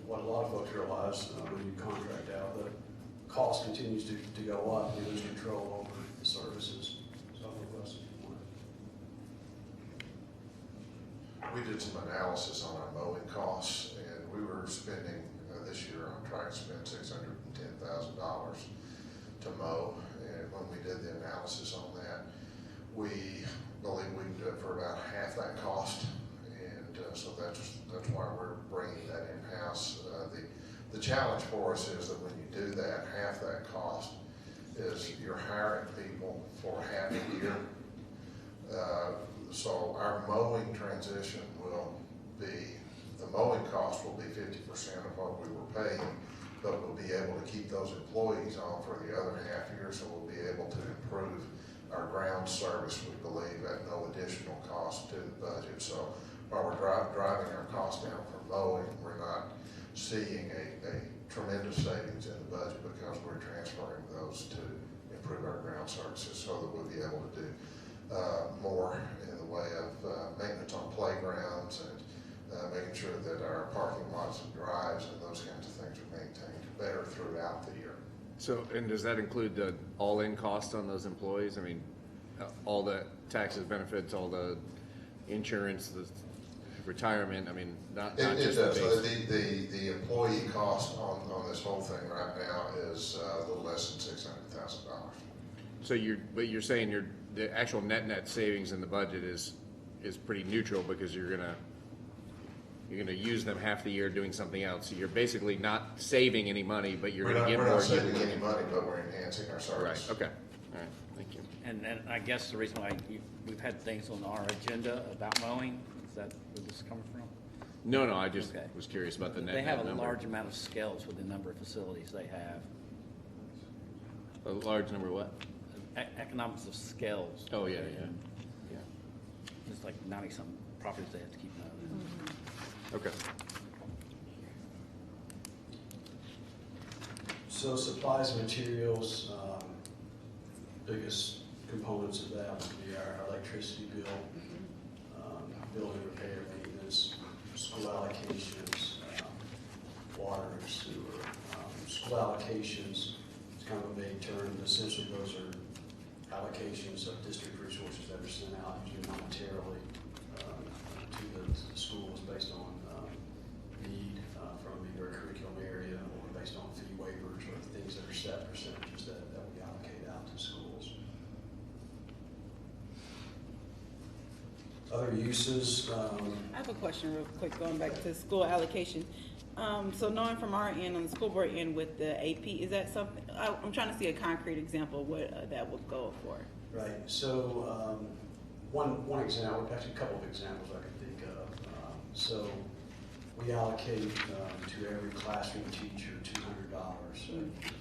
Speaker 5: what a lot of folks realize when you contract out, the cost continues to go up, you lose control over the services. So I think Russ, if you want to.
Speaker 9: We did some analysis on our mowing costs, and we were spending, this year, on trying to spend $610,000 to mow. And when we did the analysis on that, we believe we can do it for about half that cost. And so that's why we're bringing that in-house. The challenge for us is that when you do that, half that cost is you're hiring people for half a year. So our mowing transition will be, the mowing cost will be 50% of what we were paying, but we'll be able to keep those employees on for the other half year, so we'll be able to improve our ground service, we believe, at no additional cost to the budget. So while we're driving our costs down for mowing, we're not seeing a tremendous savings in the budget because we're transferring those to improve our ground services so that we'll be able to do more in the way of maintenance on playgrounds and making sure that our parking lots and drives and those kinds of things are maintained better throughout the year.
Speaker 2: so, and does that include the all-in cost on those employees? I mean, all the taxes, benefits, all the insurance, the retirement, I mean, not
Speaker 9: It
Speaker 2: just the
Speaker 9: does.
Speaker 2: base.
Speaker 9: The employee cost on this whole thing right now is a little less than $600,000.
Speaker 2: So but you're saying the actual net savings in the budget is pretty neutral because you're gonna use them half the year doing something else. So you're basically not saving any money, but you're gonna get more.
Speaker 9: We're not saving any money, but we're enhancing our
Speaker 2: Right,
Speaker 9: service.
Speaker 2: okay, all right, thank you.
Speaker 7: And I guess the reason why we've had things on our agenda about mowing, is that where this is coming from?
Speaker 2: No, I just
Speaker 7: Okay.
Speaker 2: was curious about the net
Speaker 7: They have a
Speaker 2: number.
Speaker 7: large amount of scales with the number of facilities they have.
Speaker 2: A large number of what?
Speaker 7: Economics of scales.
Speaker 2: Oh, yeah.
Speaker 7: It's like 90-something properties they have to keep mowing.
Speaker 2: Okay.
Speaker 5: So supplies and materials, biggest components of that would be our electricity bill, building repair, maintenance, school allocations, water and sewer. School allocations, it's kind of a vague term, but essentially those are allocations of district resources that are sent out usually monetarily to the schools based on need from either a curriculum area or based on fee waivers or things that are set percentages that we allocate out to schools. Other uses,
Speaker 3: I have a question real quick, going back to school allocation. So knowing from our end, on the school board end with the AP, is that something, I'm trying to see a concrete example of what that would go for.
Speaker 5: right, so one example, actually a couple of examples I could think of. So we allocate to every classroom teacher $200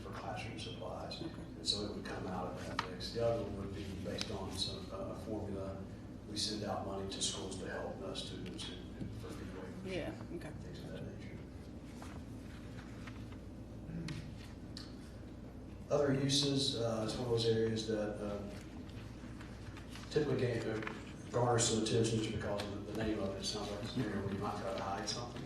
Speaker 5: for classroom supplies. And so it would come out of that mix. The other one would be based on some formula. We send out money to schools to help students for fee waivers.
Speaker 3: Yeah, okay.
Speaker 5: Things of that nature. Other uses, it's one of those areas that typically garner some attention just because of the name of it. It sounds like it's an area where you might try to hide something.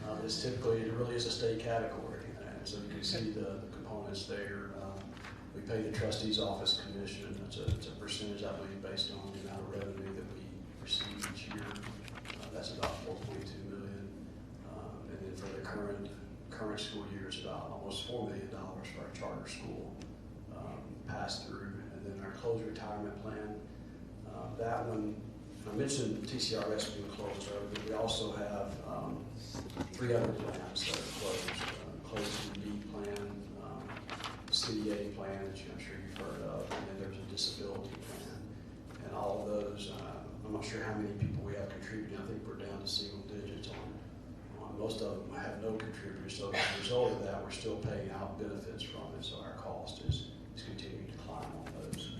Speaker 5: But it's typically, it really is a state category. And so you can see the components there. We pay the trustee's office commission. It's a percentage, I believe, based on the amount of revenue that we receive each year. That's about $4.2 million. And then for the current school year, it's about almost $4 million for our charter school pass-through. And then our closed retirement plan, that one, I mentioned TCRS being closed earlier, but we also have 3 other plans that are closed. Closed ED plan, CDA plan, and which I'm sure you've heard of, and then there's a disability plan. And all of those, I'm not sure how many people we have contributing. I think we're down to single digits on most of them have no contributors. So as a result of that, we're still paying out benefits from it, so our cost is continuing to climb on those.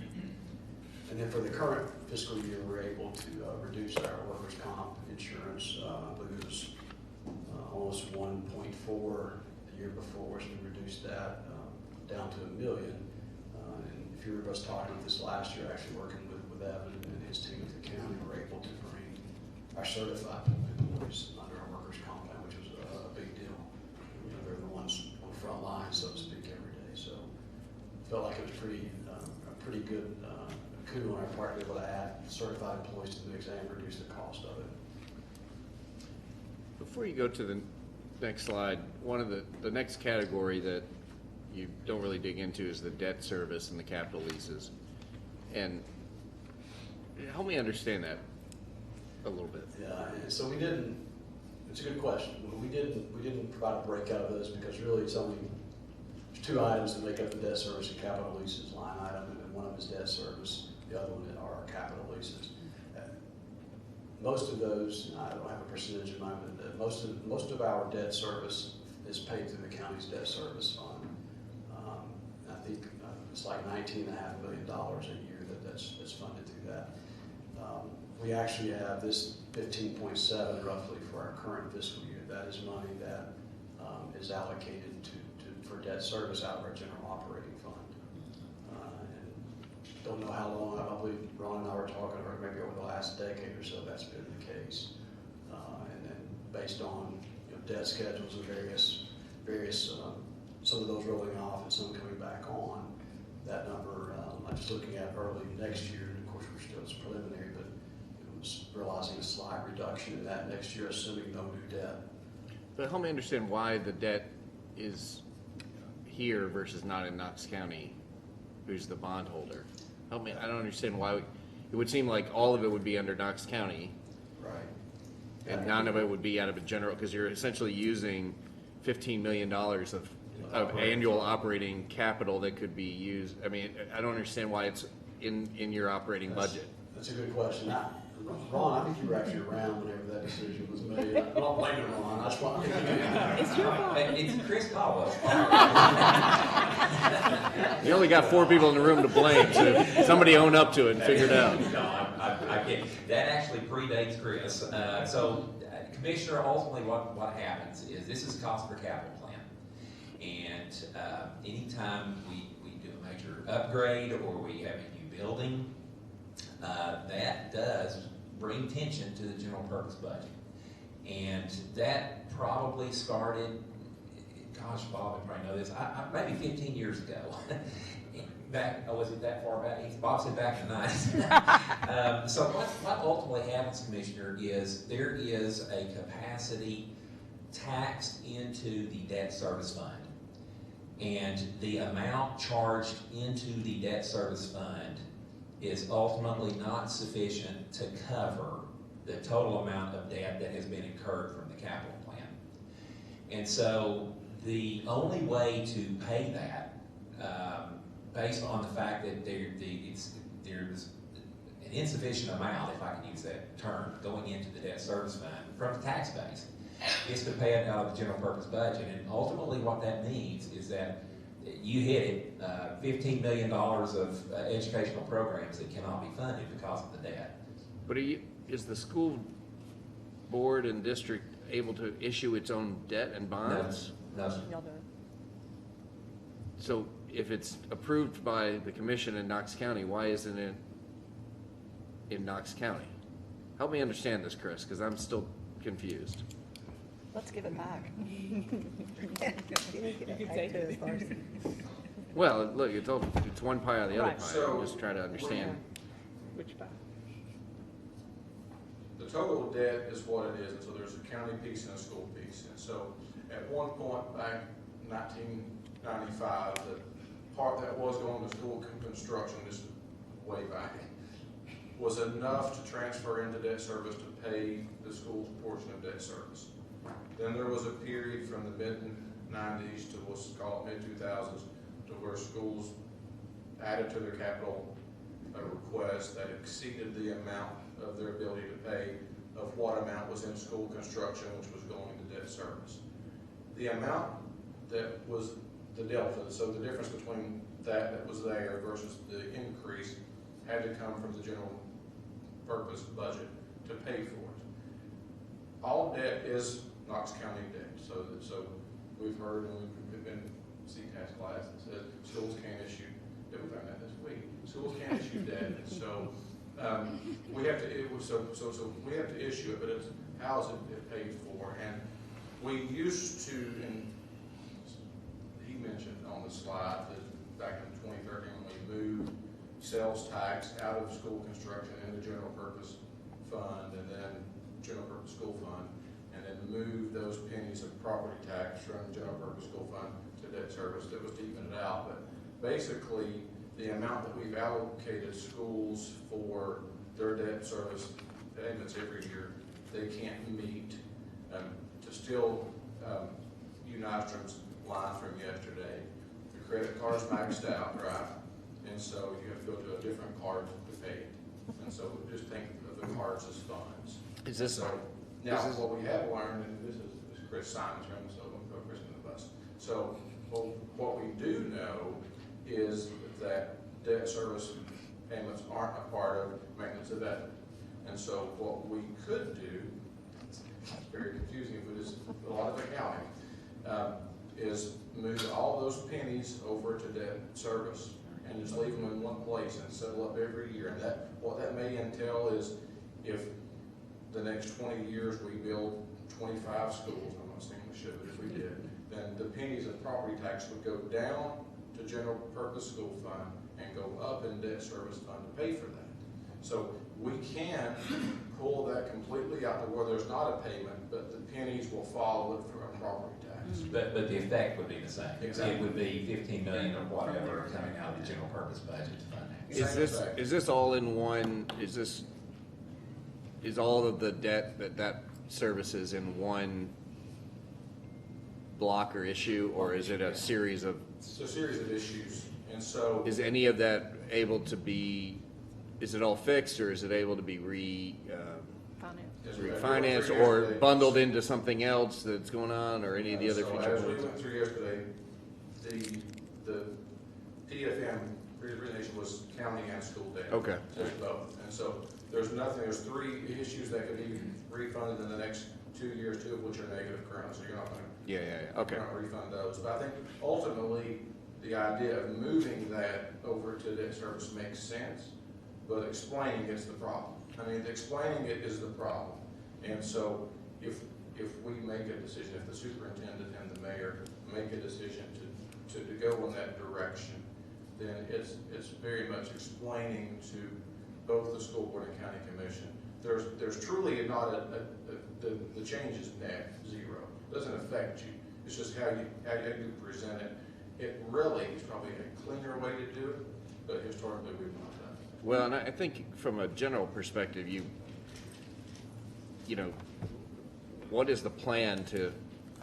Speaker 5: And then for the current fiscal year, we're able to reduce our workers' comp insurance. I believe it was almost 1.4 the year before, so we reduced that down to $1 million. And if you remember us talking about this last year, actually working with Evan and his team at the county, we're able to bring our certified employees under our workers' comp plan, which was a big deal. You know, they're the ones on the front line, so to speak, every day. So felt like it was a pretty good coup on our part to be able to add certified employees to the mix and reduce the cost of it.
Speaker 2: Before you go to the next slide, one of the next category that you don't really dig into is the debt service and the capital leases. And help me understand that a little bit.
Speaker 5: Yeah, and so we didn't, it's a good question. We didn't provide a breakout of those because really it's only, there's two items that make up the debt service and capital leases line item, and one of them is debt service, the other one are capital leases. Most of those, I don't have a percentage in mind, but most of our debt service is paid through the county's debt service fund. I think it's like $19.5 million a year that's funded through that. We actually have this 15.7 roughly for our current fiscal year. That is money that is allocated for debt service out of our general operating fund. And don't know how long, I believe Ron and I were talking about maybe over the last decade or so that's been the case. And then based on debt schedules and various some of those rolling off and some coming back on, that number, I'm just looking at early next year, and of course we're still, it's preliminary, but it was realizing a slight reduction in that next year, assuming no new debt.
Speaker 2: But help me understand why the debt is here versus not in Knox County, who's the bondholder. Help me, I don't understand why, it would seem like all of it would be under Knox County.
Speaker 5: Right.
Speaker 2: And none of it would be out of a general, because you're essentially using $15 million of annual operating capital that could be used. I mean, I don't understand why it's in your operating budget.
Speaker 5: That's a good question. Ron, I think you were actually around whenever that decision was made. I'm not blaming Ron. I just want to
Speaker 1: It's your fault.
Speaker 4: It's Chris Caldwell.
Speaker 2: You only got 4 people in the room to blame, so somebody own up to it and figure it out.
Speaker 4: No, I can't. That actually predates Chris. Commissioner, ultimately what happens is this is cost per capital plan. And anytime we do a major upgrade or we have a new building, that does bring tension to the general purpose budget. And that probably started, gosh, Bob would probably know this, maybe 15 years ago. Back, was it that far back? Bob said back in the 90s. So what ultimately happens, Commissioner, is there is a capacity taxed into the debt service fund. And the amount charged into the debt service fund is ultimately not sufficient to cover the total amount of debt that has been incurred from the capital plan. And so the only way to pay that, based on the fact that there's an insufficient amount, if I can use that term, going into the debt service fund from the tax base, is to pay it out of the general purpose budget. And ultimately what that means is that you hit it, $15 million of educational programs that cannot be funded because of the debt.
Speaker 2: But is the school board and district able to issue its own debt and bonds?
Speaker 4: No, sir.
Speaker 1: Y'all do it.
Speaker 2: So if it's approved by the commission in Knox County, why isn't it in Knox County? Help me understand this, Chris, because I'm still confused.
Speaker 1: Let's give it back.
Speaker 3: You can take it.
Speaker 2: Well, look, it's one pie out of the other
Speaker 1: Right.
Speaker 2: pie.
Speaker 9: So-
Speaker 2: I'm just trying to understand.
Speaker 1: Which back?
Speaker 10: The total debt is what it is, and so there's a county piece and a school piece. And so at one point back in 1995, the part that was going to school construction, this is way back, was enough to transfer into debt service to pay the school's portion of debt service. Then there was a period from the mid-90s to what's called mid-2000s to where schools added to their capital request that exceeded the amount of their ability to pay of what amount was in school construction, which was going into debt service. The amount that was the delta, so the difference between that was there versus the increase, had to come from the general purpose budget to pay for it. All debt is Knox County debt, so we've heard, and we've been CTAS class that says schools can't issue, we found that this week, schools can't issue debt, so we have to, so we have to issue it, but it's, how is it paid for? And we used to, and he mentioned on the slide that back in 2013, when we moved sales tax out of school construction into general purpose fund, and then general purpose school fund, and then moved those pennies of property tax from general purpose school fund to debt service. That was to even it out, but basically the amount that we've allocated schools for their debt service payments every year, they can't meet. To steal Unistrom's line from yesterday, the credit card's maxed out, right? And so you have to go to a different card to pay it. And so just think of the cards as funds.
Speaker 2: Is this
Speaker 10: so? Now, what we have learned, and this is Chris Simon's room, so I'm going to put Chris in the bus. So what we do know is that debt service payments aren't a part of maintenance of debt. And so what we could do, it's very confusing, but it's a lot of accounting, is move all those pennies over to debt service and just leave them in one place and settle up every year. And that, what that may entail is if the next 20 years we build 25 schools, I'm not saying we should, but if we did, then the pennies of property tax would go down to general purpose school fund and go up in debt service fund to pay for that. So we can pull that completely out to where there's not a payment, but the pennies will follow it from property tax.
Speaker 4: But the effect would be the same.
Speaker 10: Exactly.
Speaker 4: It would be 15 million or whatever coming out of the general purpose budget to fund that.
Speaker 2: Is this all in one, is all of the debt that services in one block or issue, or is it a series of?
Speaker 10: It's a series of issues, and so.
Speaker 2: Is any of that able to be, is it all fixed, or is it able to be refinanced or bundled into something else that's going on, or any of the other
Speaker 10: so
Speaker 2: future
Speaker 10: as we
Speaker 2: plans?
Speaker 10: went through yesterday, the PFM origination was county and school debt.
Speaker 2: Okay.
Speaker 10: There's both, and so there's 3 issues that could be refunded in the next 2 years, 2 of which are negative currently, so you're not going to.
Speaker 2: Okay.
Speaker 10: You're not going to refund those, but I think ultimately the idea of moving that over to debt service makes sense, but explaining is the problem. I mean, explaining it is the problem. And so if we make a decision, if the superintendent and the mayor make a decision to go in that direction, then it's very much explaining to both the school board and county commission. There's truly not the change is net zero. It doesn't affect you. It's just how you present it. It really is probably a cleaner way to do it, but historically we've not done it.
Speaker 2: Well, and I think from a general perspective, you know, what is the plan to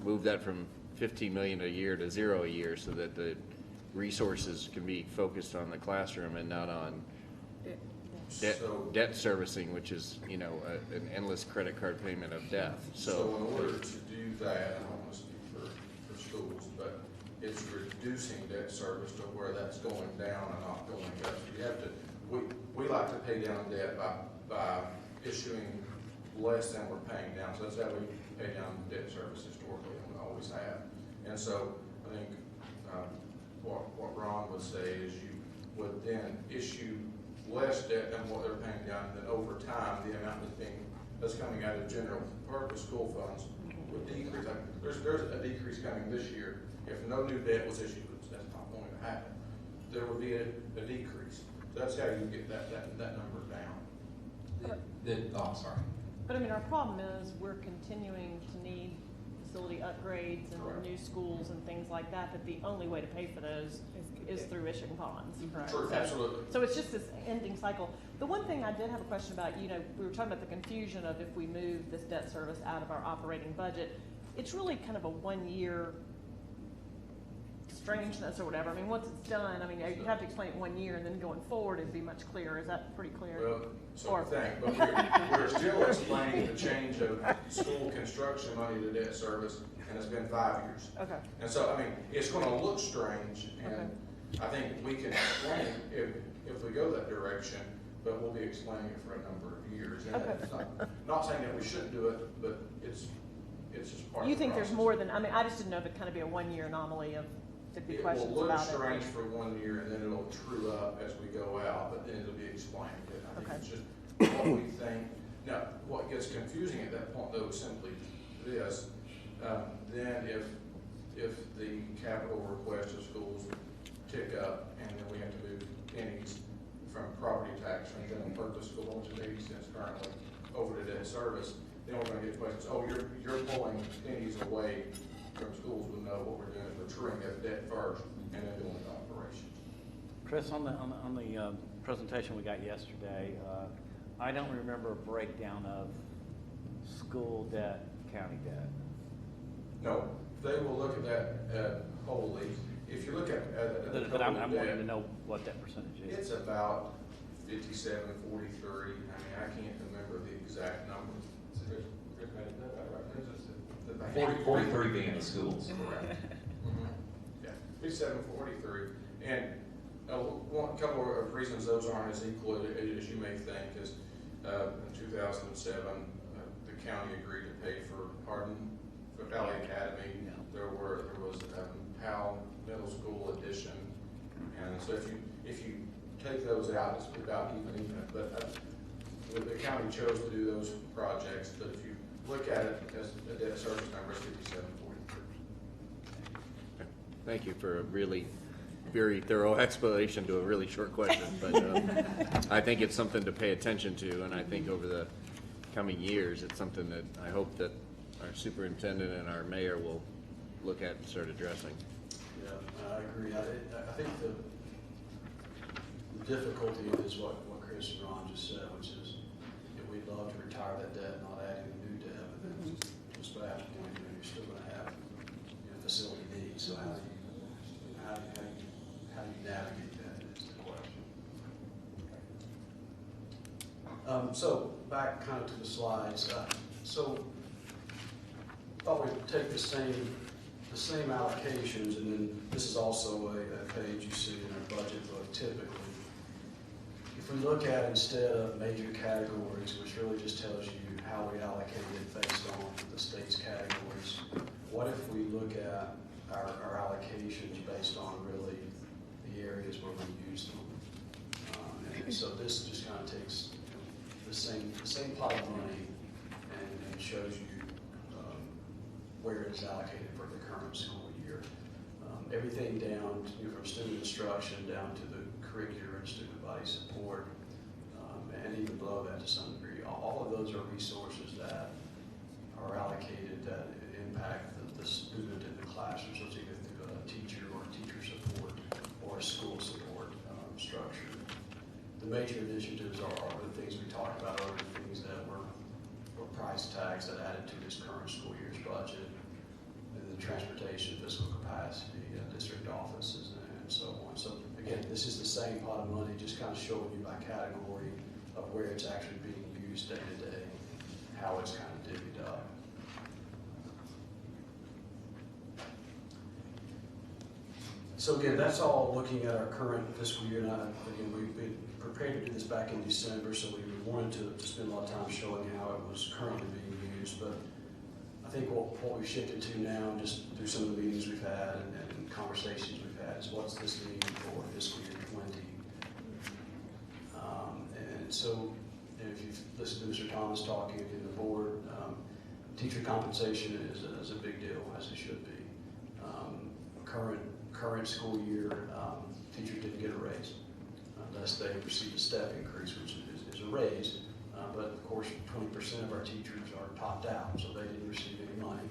Speaker 2: move that from 15 million a year to 0 a year so that the resources can be focused on the classroom and not on debt servicing, which is, you know, an endless credit card payment of death.
Speaker 10: So in order to do that, I don't want to speak for schools, but it's reducing debt service to where that's going down and not going up. So you have to, we like to pay down debt by issuing less than we're paying down. So that's how we pay down debt service historically, and we always have. And so I think what Ron would say is you would then issue less debt than what they're paying down, and then over time the amount that's coming out of general purpose school funds would decrease. Like there's a decrease coming this year. If no new debt was issued, which that's not going to happen, there would be a decrease. That's how you get that number down.
Speaker 4: I'm sorry.
Speaker 1: But I mean, our problem is we're continuing to need facility upgrades and the new schools and things like that, that the only way to pay for those is through issuing bonds, right?
Speaker 10: True, absolutely.
Speaker 1: So it's just this ending cycle. The one thing I did have a question about, you know, we were talking about the confusion of if we move this debt service out of our operating budget, it's really kind of a 1 year strangeness or whatever. I mean, once it's done, I mean, you have to explain it 1 year, and then going forward, it'd be much clearer. Is that pretty clear?
Speaker 10: Well, so
Speaker 1: Or-
Speaker 10: I think, but we're still explaining the change of school construction money to debt service, and it's been 5 years.
Speaker 1: Okay,
Speaker 10: And so, I mean, it's gonna look strange,
Speaker 1: Okay.
Speaker 10: and I think we can explain if we go that direction, but we'll be explaining it for a number of years. And
Speaker 1: Okay.
Speaker 10: it's not saying that we shouldn't do it, but it's just part of the
Speaker 1: you think there's
Speaker 10: process.
Speaker 1: more than, I mean, I just didn't know if it'd kind of be a 1 year anomaly of, there'd be
Speaker 10: It
Speaker 1: questions
Speaker 10: will look
Speaker 1: about it.
Speaker 10: strange for 1 year, and then it'll true up as we go out, but then it'll be explained. And I think
Speaker 1: Okay.
Speaker 10: it's just what we think. Now, what gets confusing at that point, though, is simply this. Then if the capital request of schools tick up, and then we have to move pennies from property tax from general purpose school, which is 80 cents currently, over to debt service, then we're gonna get questions, oh, you're pulling pennies away from schools. We know what we're doing is we're truing up debt first and then doing the operations.
Speaker 7: Chris, on the presentation we got yesterday, I don't remember a breakdown of school debt, county debt.
Speaker 10: No, they will look at that wholly. If you look at the
Speaker 7: But I'm
Speaker 10: total
Speaker 7: wanting to
Speaker 10: debt,
Speaker 7: know what that percentage is.
Speaker 10: it's about 57-43. I mean, I can't remember the exact number.
Speaker 4: 43 being the schools.
Speaker 10: Correct. Yeah, 57-43. And one couple of reasons those aren't as equal as you may think is in 2007, the county agreed to pay for Hardin, for Valley Academy.
Speaker 7: Yeah.
Speaker 10: There was Powell Middle School addition. And so if you take those out, it's about even. But the county chose to do those projects. But if you look at it as a debt service number, it's 57-43.
Speaker 2: Thank you for a really very thorough explanation to a really short question, but I think it's something to pay attention to, and I think over the coming years, it's something that I hope that our superintendent and our mayor will look at and start addressing.
Speaker 5: Yeah, I agree. I think the difficulty is what Chris and Ron just said, which is we'd love to retire that debt, not adding a new debt, but then just by that point, you're still going to have facility needs. So how do you navigate that is the question. So back kind of to the slides. So thought we'd take the same allocations, and then this is also a page you see in our budget book typically. If we look at instead of major categories, which really just tells you how we allocate it based on the state's categories, what if we look at our allocations based on really the areas where we use them? And so this just kind of takes the same pot of money and shows you where it is allocated for the current school year. Everything down from student instruction down to the curricular and student body support, and even below that to some degree. All of those are resources that are allocated that impact the student in the classroom, so it's either through a teacher or teacher support or school support structure. The major initiatives are the things we talked about, are the things that were price tags that added to this current school year's budget, and the transportation, fiscal capacity, district offices, and so on. So again, this is the same pot of money, just kind of showing you by category of where it's actually being used day to day, how it's kind of divvied up. So again, that's all looking at our current fiscal year. And again, we've been prepared to do this back in December, so we wanted to spend a lot of time showing how it was currently being used. But I think what we've shifted to now, just through some of the meetings we've had and conversations we've had, is what's this mean for fiscal year 20? And so if you've listened to Mr. Thomas talking in the board, teacher compensation is a big deal, as it should be. Current school year, teachers didn't get a raise unless they received a step increase, which is a raise. But of course, 20% of our teachers are topped out, so they didn't receive any money.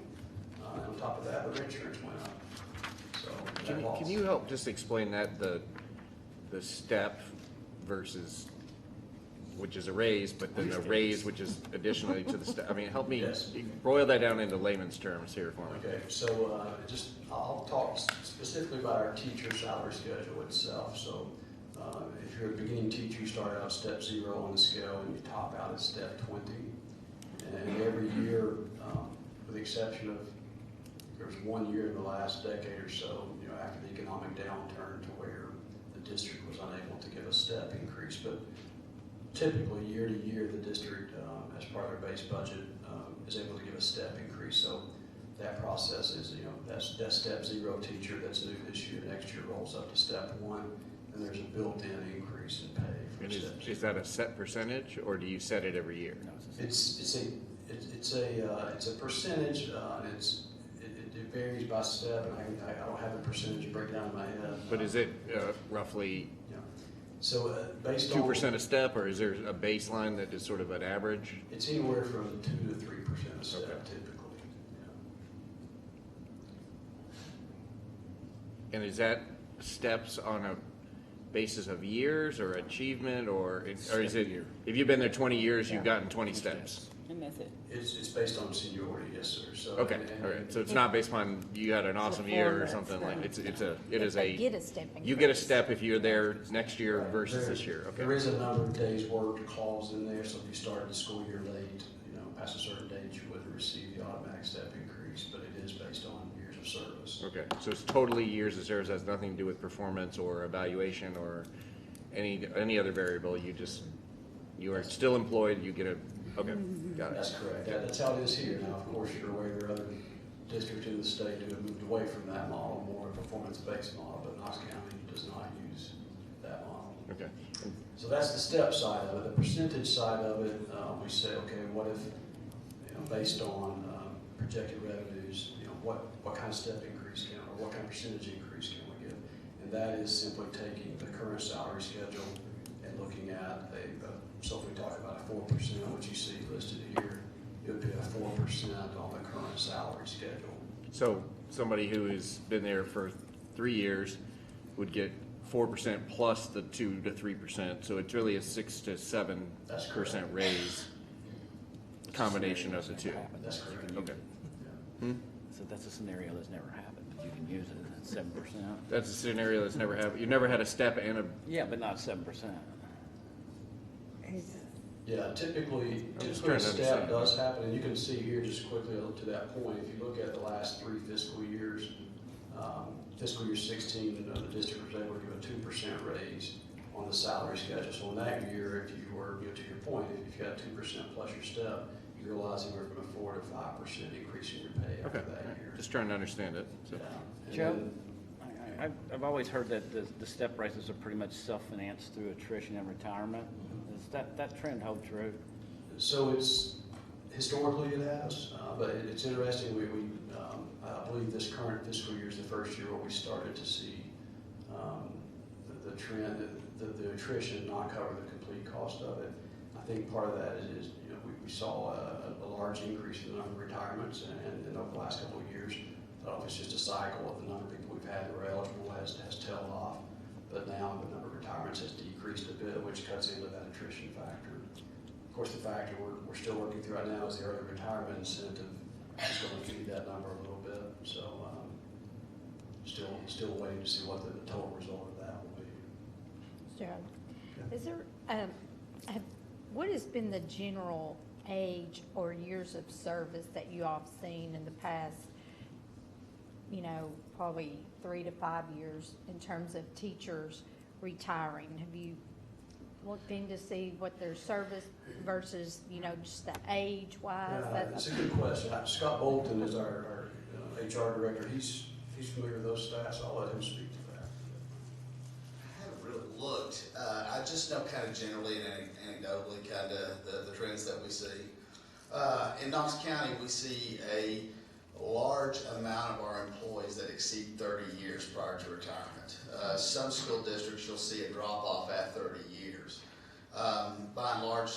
Speaker 5: And on top of that, the insurance went up. So
Speaker 2: Can you help just explain that, the step versus which is a raise, but then a raise, which is additionally to the step. I mean, help me
Speaker 5: Yes.
Speaker 2: boil that down into layman's terms here for me.
Speaker 5: Okay, so I'll talk specifically about our teacher salary schedule itself. So if you're a beginning teacher, you start out step 0 on the scale and you top out at step 20. And every year, with the exception of, there was 1 year in the last decade or so, after the economic downturn to where the district was unable to give a step increase. But typically, year to year, the district, as part of their base budget, is able to give a step increase. So that process is, that's step 0 teacher that's new this year. Next year rolls up to step 1, and there's a built-in increase in pay from
Speaker 2: And
Speaker 5: step 0.
Speaker 2: is that a set percentage, or do you set it every year?
Speaker 5: It's a percentage, and it varies by step, and I don't have a percentage breakdown in my head.
Speaker 2: But is it roughly
Speaker 5: Yeah. So based on
Speaker 2: 2% a step, or is there a baseline that is sort of an average?
Speaker 5: it's anywhere from 2 to 3% a step
Speaker 2: Okay.
Speaker 5: typically. Yeah.
Speaker 2: And is that steps on a basis of years or achievement, or is it, if you've been there 20 years, you've gotten 20 steps?
Speaker 3: And that's it.
Speaker 5: It's based on seniority, yes, sir. So
Speaker 2: Okay, all right. So it's not based upon you had an awesome year or something like, it is
Speaker 6: They
Speaker 2: a,
Speaker 6: get a step
Speaker 2: you get a
Speaker 6: increase.
Speaker 2: step if you're there next year
Speaker 5: Right.
Speaker 2: versus this year,
Speaker 5: There
Speaker 2: okay?
Speaker 5: is a number of days worked clause in there, so if you started the school year late, past a certain date, you wouldn't receive the automatic step increase, but it is based on years of service.
Speaker 2: Okay, so it's totally years of service, has nothing to do with performance or evaluation or any other variable, you are still employed, you get a, okay, got it.
Speaker 5: That's correct. That's how it is here. Now, of course, you're aware there are other districts in the state who have moved away from that model, more a performance-based model, but Knox County does not use that model.
Speaker 2: Okay.
Speaker 5: So that's the step side of it. The percentage side of it, we say, okay, what if, based on projected revenues, what kind of step increase or what kind of percentage increase can we give? And that is simply taking the current salary schedule and looking at so if we talk about a 4%, which you see listed here, it would be a 4% on the current salary schedule.
Speaker 2: So somebody who has been there for 3 years would get 4% plus the 2 to 3%, so it's really a 6 to 7%
Speaker 5: That's correct.
Speaker 2: raise, combination of the two.
Speaker 5: That's correct.
Speaker 2: Okay.
Speaker 5: Yeah.
Speaker 7: So that's a scenario that's never happened, but you can use it at 7%.
Speaker 2: That's a scenario that's never happened. You never had a step and a,
Speaker 7: Yeah, but not 7%.
Speaker 5: Yeah, typically
Speaker 2: just
Speaker 5: a
Speaker 2: trying to
Speaker 5: step
Speaker 2: understand.
Speaker 5: does happen, and you can see here just quickly to that point, if you look at the last 3 fiscal years, fiscal year 16, the district was able to give a 2% raise on the salary schedule. So in that year, if you were, to your point, if you got 2% plus your step, you realize anywhere from a 4 to 5% increase in your pay after
Speaker 2: okay,
Speaker 5: that year.
Speaker 2: just trying to understand it, so.
Speaker 5: Yeah. And
Speaker 7: Joe?
Speaker 5: then-
Speaker 7: I've always heard that the step raises are pretty much self-financed through attrition and retirement. Does that trend hold true?
Speaker 5: So it's, historically it has, but it's interesting, I believe this current fiscal year is the first year where we started to see the trend, the attrition not cover the complete cost of it. I think part of that is we saw a large increase in the number of retirements, and over the last couple of years, I don't know if it's just a cycle of the number of people we've had that were eligible has tailed off, but now the number of retirements has decreased a bit, which cuts into that attrition factor. Of course, the factor we're still working through right now is the early retirement incentive is going to feed that number a little bit. So still waiting to see what the total result of that will be.
Speaker 6: Joe, is there, what has been the general age or years of service that you all have seen in the past, probably 3 to 5 years in terms of teachers retiring? Have you looked in to see what their service versus, just the age-wise?
Speaker 5: Yeah, that's a good question. Scott Bolton is our HR director. He's familiar with those stats. I'll let him speak to that.
Speaker 11: I haven't really looked. I just know kind of generally and anecdotally kind of the trends that we see. In Knox County, we see a large amount of our employees that exceed 30 years prior to retirement. Some school districts, you'll see a drop off at 30 years. By and large,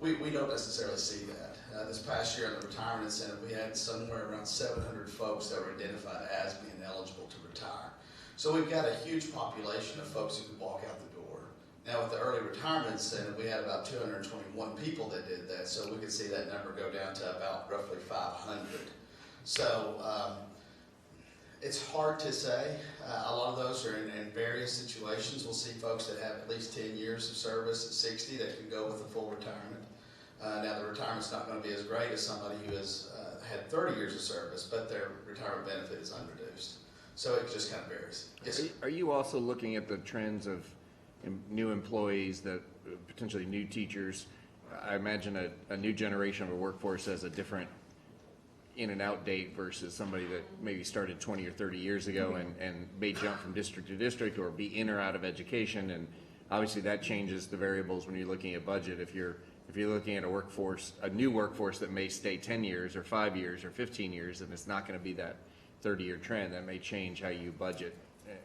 Speaker 11: we don't necessarily see that. This past year in the retirement incentive, we had somewhere around 700 folks that were identified as being eligible to retire. So we've got a huge population of folks who can walk out the door Now with the early retirement incentive, we had about 221 people that did that, so we could see that number go down to about roughly 500. So it's hard to say. A lot of those are in various situations. We'll see folks that have at least 10 years of service at 60 that can go with a full retirement. Now the retirement's not going to be as great as somebody who has had 30 years of service, but their retirement benefit is unreduced. So it just kind of varies. Yes, sir.
Speaker 2: Are you also looking at the trends of new employees, that potentially new teachers? I imagine a new generation of a workforce has a different in and out date versus somebody that maybe started 20 or 30 years ago and may jump from district to district or be in or out of education, and obviously that changes the variables when you're looking at budget. If you're looking at a new workforce that may stay 10 years or 5 years or 15 years, and it's not going to be that 30-year trend, that may change how you budget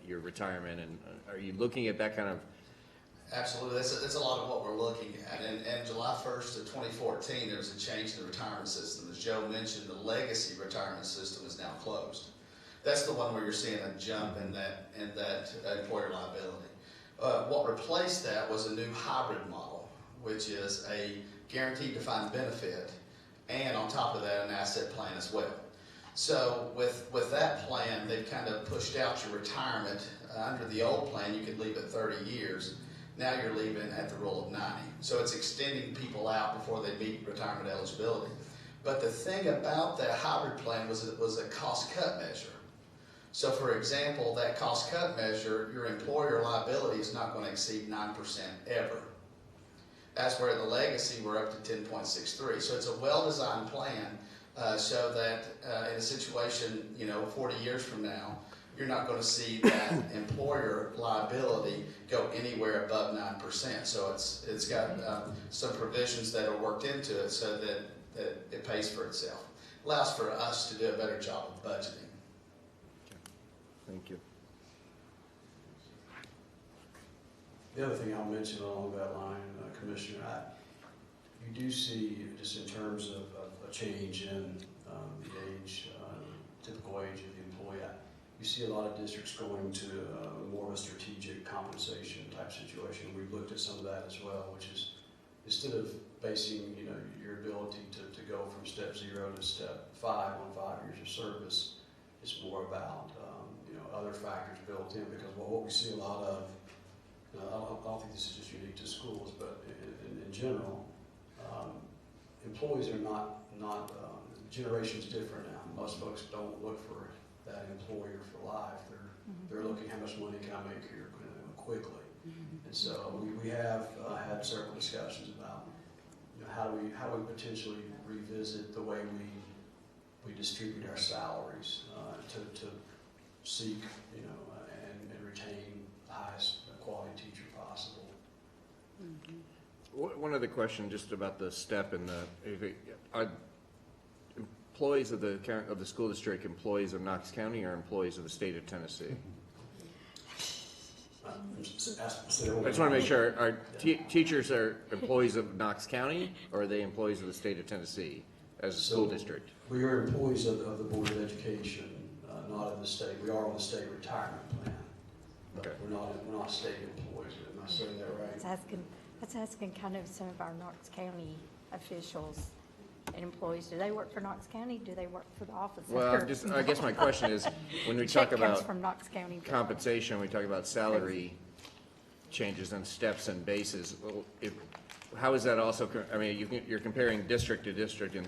Speaker 2: your retirement. And are you looking at that kind of?
Speaker 11: Absolutely. That's a lot of what we're looking at. And July 1st of 2014, there was a change in the retirement system. As Joe mentioned, the legacy retirement system is now closed. That's the one where you're seeing a jump in that employer liability. What replaced that was a new hybrid model, which is a guaranteed defined benefit, and on top of that, an asset plan as well. So with that plan, they've kind of pushed out your retirement. Under the old plan, you could leave at 30 years. Now you're leaving at the rule of 90. So it's extending people out before they meet retirement eligibility. But the thing about that hybrid plan was it was a cost cut measure. So for example, that cost cut measure, your employer liability is not going to exceed 9% ever. That's where the legacy we're up to 10.63. So it's a well-designed plan so that in a situation, 40 years from now, you're not going to see that employer liability go anywhere above 9%. So it's got some provisions that are worked into it so that it pays for itself. Allows for us to do a better job of budgeting.
Speaker 2: Thank you.
Speaker 5: The other thing I'll mention along that line, Commissioner, you do see, just in terms of a change in the age, typical age of the employee, you see a lot of districts going to more of a strategic compensation type situation. We've looked at some of that as well, which is instead of basing your ability to go from step 0 to step 5 on 5 years of service, it's more about other factors built in. Because what we see a lot of, I don't think this is just unique to schools, but in general, employees are not generation's different now. Most folks don't look for that employer for life. They're looking how much money can I make here quickly. And so we have had several discussions about how do we potentially revisit the way we distribute our salaries to seek and retain the highest quality teacher possible.
Speaker 2: One other question just about the step and are employees of the school district employees of Knox County or employees of the state of Tennessee?
Speaker 5: I just
Speaker 2: want to make sure, are teachers are employees of Knox County, or are they employees of the state of Tennessee as a school district?
Speaker 5: We are employees of the Board of Education, not of the state. We are on the state retirement plan, but
Speaker 2: okay.
Speaker 5: we're not state employees. Am I saying that right?
Speaker 6: That's asking kind of some of our Knox County officials and employees. Do they work for Knox County? Do they work for the office?
Speaker 2: Well, I guess my question is, when we talk about
Speaker 6: from Knox County
Speaker 2: compensation, we talk about salary changes and steps and bases. Well, how is that also? I mean, you're comparing district to district and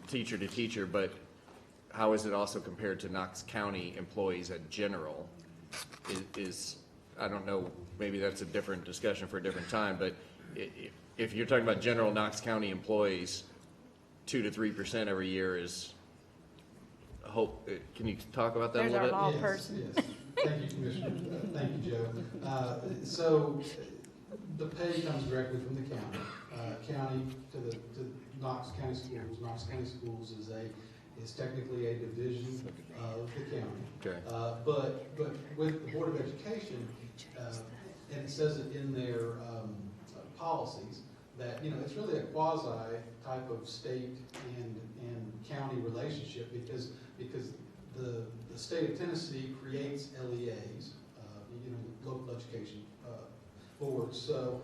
Speaker 2: teacher to teacher, but how is it also compared to Knox County employees in general? I don't know. Maybe that's a different discussion for a different time. But if you're talking about general Knox County employees, 2 to 3% every year is hope. Can you talk about that a little bit?
Speaker 6: There's our law person.
Speaker 12: Yes. Thank you, Commissioner. Thank you, Joe. So the pay comes directly from the county to Knox County Schools. Knox County Schools is technically a division of the county.
Speaker 2: Okay.
Speaker 12: But with the Board of Education, and it says it in their policies, that it's really a quasi type of state and county relationship because the state of Tennessee creates LEAs, local education boards, so,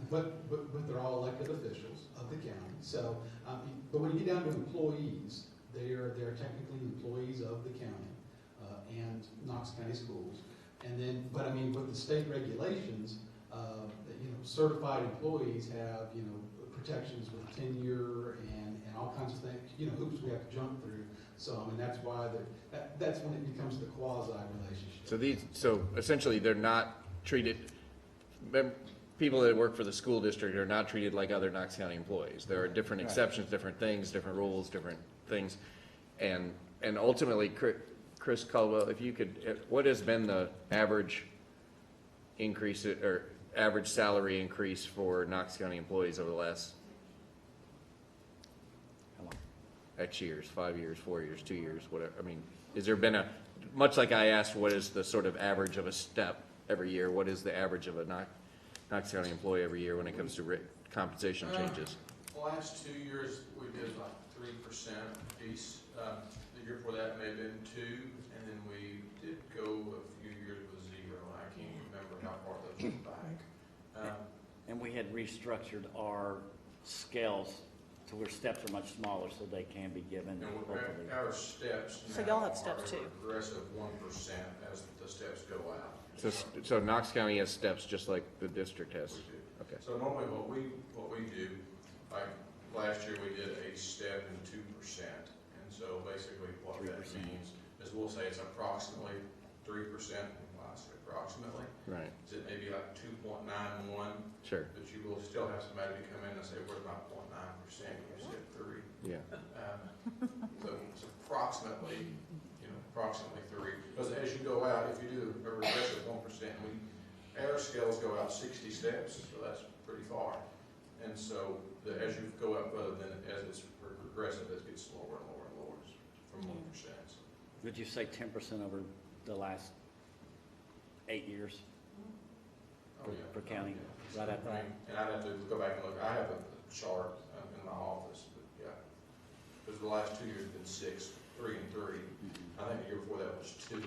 Speaker 12: but they're all elected officials of the county. So, but when you get down to employees, they're technically employees of the county and Knox County Schools. And then, but I mean, with the state regulations, certified employees have, protections with tenure and all kinds of things, hoops we have to jump through. So, I mean, that's why that's when it becomes the quasi relationship.
Speaker 2: So essentially, they're not treated, people that work for the school district are not treated like other Knox County employees. There are different exceptions, different things, different rules, different things. And ultimately, Chris Caldwell, if you could, what has been the average increase or average salary increase for Knox County employees over the last X years, 5 years, 4 years, 2 years, whatever? I mean, has there been much like I asked, what is the sort of average of a step every year? What is the average of a Knox County employee every year when it comes to compensation changes?
Speaker 10: The last 2 years, we did like 3% piece. The year before that may have been 2, and then we did go a few years with 0. I can't remember how far those went back.
Speaker 7: And we had restructured our scales to where steps are much smaller, so they can be given locally.
Speaker 10: Our steps
Speaker 1: So y'all have steps too?
Speaker 10: Progressive 1% as the steps go out.
Speaker 2: So Knox County has steps just like the district has?
Speaker 10: We do.
Speaker 2: Okay.
Speaker 10: So normally what we do, like last year we did a step and 2%. And so basically what
Speaker 7: 3%.
Speaker 10: that means is we'll say it's approximately 3%. Well, I say approximately.
Speaker 2: Right.
Speaker 10: So it may be like 2.91.
Speaker 2: Sure.
Speaker 10: But you will still have somebody to come in and say, where's my 0.9%? You said 3.
Speaker 2: Yeah.
Speaker 10: So it's approximately 3. Because as you go out, if you do a regressive 1%, our scales go out 60 steps, so that's pretty far. And so as you go up further, then as it's progressive, it gets lower and lower and lower from 1%. So.
Speaker 7: Would you say 10% over the last 8 years per county?
Speaker 10: Yeah.
Speaker 7: Right at that?
Speaker 10: And I'd have to go back and look. I have a chart in my office, but yeah. Because the last 2 years have been 6, 3 and 3. I think the year before that was 2.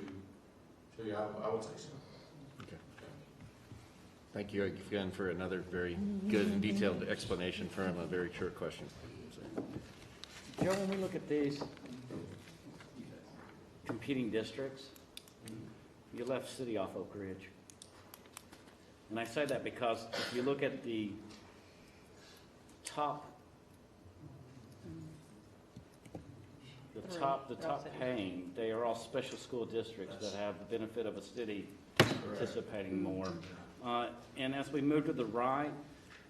Speaker 10: So yeah, I would say so.
Speaker 2: Okay. Thank you again for another very good and detailed explanation from a very short question.
Speaker 7: Joe, when we look at these competing districts, you left city off Oak Ridge. And I say that because if you look at the top paying, they are all special school districts that have the benefit of a city participating more. And as we move to the right,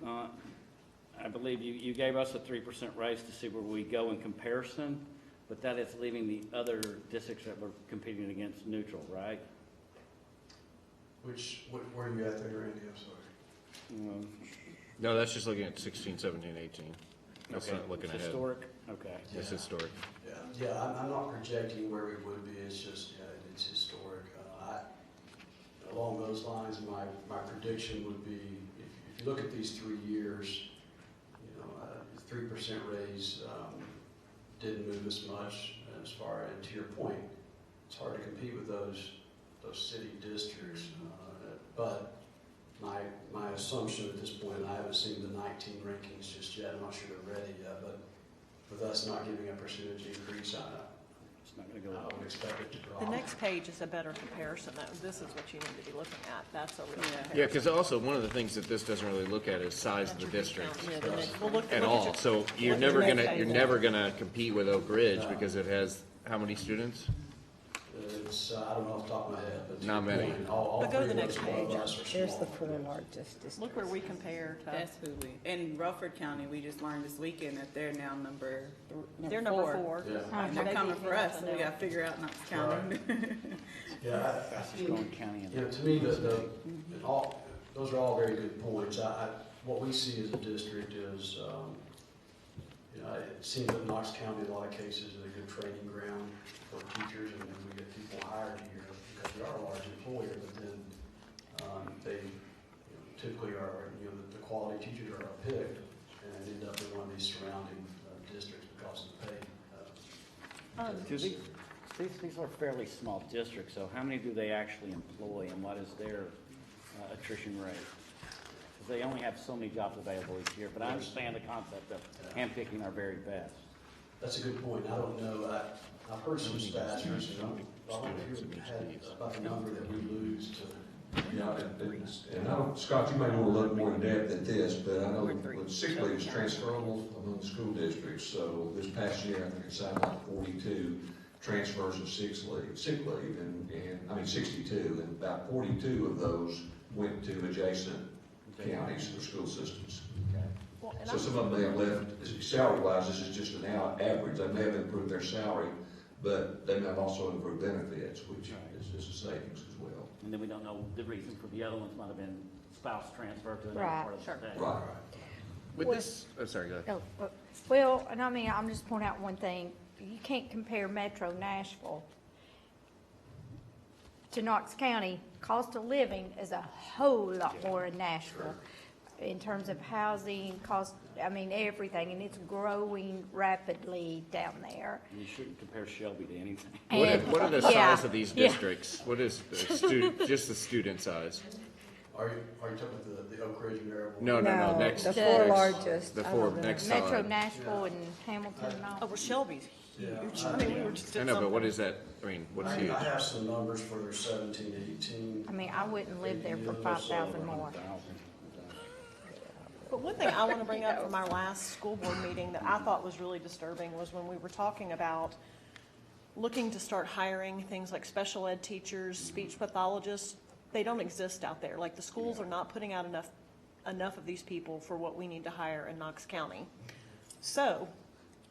Speaker 7: I believe you gave us a 3% raise to see where we go in comparison, but that is leaving the other districts that we're competing against neutral, right?
Speaker 5: Where are you at there, Randy? I'm sorry.
Speaker 2: No, that's just looking at 16, 17, 18. That's
Speaker 7: Okay.
Speaker 2: not looking
Speaker 7: It's
Speaker 2: ahead.
Speaker 7: Historic, okay.
Speaker 2: It's historic.
Speaker 5: Yeah, I'm not projecting where we would be, it's just, it's historic. Along those lines, my prediction would be, if you look at these 3 years, 3% raise didn't move as much as far, and to your point, it's hard to compete with those city districts. But my assumption at this point, and I haven't seen the 19 rankings just yet, I'm not sure they're ready yet, but with us not giving a percentage increase,
Speaker 7: It's not going to go
Speaker 5: I
Speaker 7: up.
Speaker 5: would expect it to drop.
Speaker 1: The next page is a better comparison. This is what you need to be looking at. That's a real comparison.
Speaker 2: Yeah, because also one of the things that this doesn't really look at is size of the district
Speaker 1: Yeah, the next- we'll look
Speaker 2: at
Speaker 1: at
Speaker 2: all.
Speaker 1: your-
Speaker 2: So you're
Speaker 1: look at
Speaker 2: never
Speaker 1: the
Speaker 2: gonna
Speaker 1: next page.
Speaker 2: compete with Oak Ridge because it has how many students?
Speaker 5: It's, I don't know off the top of my head, but. to
Speaker 2: Not
Speaker 5: your
Speaker 2: many.
Speaker 5: point, all
Speaker 1: But go to
Speaker 5: three
Speaker 1: the
Speaker 5: of those
Speaker 1: next
Speaker 5: above
Speaker 1: page.
Speaker 5: us are
Speaker 6: There's the
Speaker 5: small.
Speaker 6: 4 largest districts.
Speaker 1: Look where we compare to,
Speaker 3: That's who we, in Rutherford County, we just learned this weekend that they're now number
Speaker 1: they're number 4.
Speaker 5: Yeah.
Speaker 3: And they're
Speaker 1: They
Speaker 3: coming
Speaker 1: beat
Speaker 3: for us, so we
Speaker 1: Hamilton
Speaker 3: gotta figure out Knox County.
Speaker 5: Yeah, I
Speaker 7: Fastest
Speaker 5: think,
Speaker 7: growing county in
Speaker 5: to me, those are all very good points. What we see as a district is, it seems that Knox County, in a lot of cases, is a good training ground for teachers, and then we get people hired here because we are a large employer, but then they typically are, the quality teachers are picked and end up in one of these surrounding districts because of the pay.
Speaker 7: These are fairly small districts, so how many do they actually employ, and what is their attrition rate? because they only have so many jobs available each year. But I understand the concept of handpicking our very best.
Speaker 5: That's a good point. I don't know, I've heard some stats recently. I don't know if you had about the number that we lose to.
Speaker 8: Yeah, and I don't, Scott, you may want to look more in depth at this, but I know with sick leave is transferable among the school districts. So this past year, I think it sounded like 42 transfers of sick leave, and I mean 62, and about 42 of those went to adjacent counties or school systems.
Speaker 1: Well, and
Speaker 8: So some of them may have left, salary-wise, this is just an average, they may have improved their salary, but they may have also improved benefits, which is a savings as well.
Speaker 7: And then we don't know the reason for the other ones, might have been spouse transfer to another
Speaker 6: Right.
Speaker 7: part of the state.
Speaker 8: Right.
Speaker 2: With this, oh, sorry, go ahead.
Speaker 6: Oh, well, and I mean, I'm just pointing out one thing. You can't compare Metro Nashville to Knox County. Cost of living is a whole lot more in Nashville in terms of housing, cost, I mean, everything, and it's growing rapidly down there.
Speaker 7: And you shouldn't compare Shelby to anything.
Speaker 2: What are the
Speaker 6: Yeah,
Speaker 2: size of these
Speaker 6: yeah.
Speaker 2: districts? What is the just the student size?
Speaker 5: Are you talking about the Oak Ridge, Maryville?
Speaker 2: No, next.
Speaker 6: the
Speaker 13: four
Speaker 2: next-
Speaker 13: largest
Speaker 2: The
Speaker 13: out
Speaker 2: four,
Speaker 13: of the-
Speaker 2: next
Speaker 6: Metro
Speaker 2: slide.
Speaker 6: Nashville and Hamilton and all.
Speaker 1: Oh, well, Shelby's huge.
Speaker 5: Yeah.
Speaker 1: I mean, we were just
Speaker 2: I
Speaker 1: at
Speaker 2: know, but
Speaker 1: something.
Speaker 2: what is that, I mean, what's
Speaker 5: I
Speaker 2: huge?
Speaker 5: have some numbers for their 17, 18.
Speaker 6: I mean, I wouldn't live there for 5,000 more.
Speaker 1: But one thing I want to bring up from our last school board meeting that I thought was really disturbing was when we were talking about looking to start hiring things like special ed teachers, speech pathologists. They don't exist out there. Like, the schools are not putting out enough of these people for what we need to hire in Knox County. So,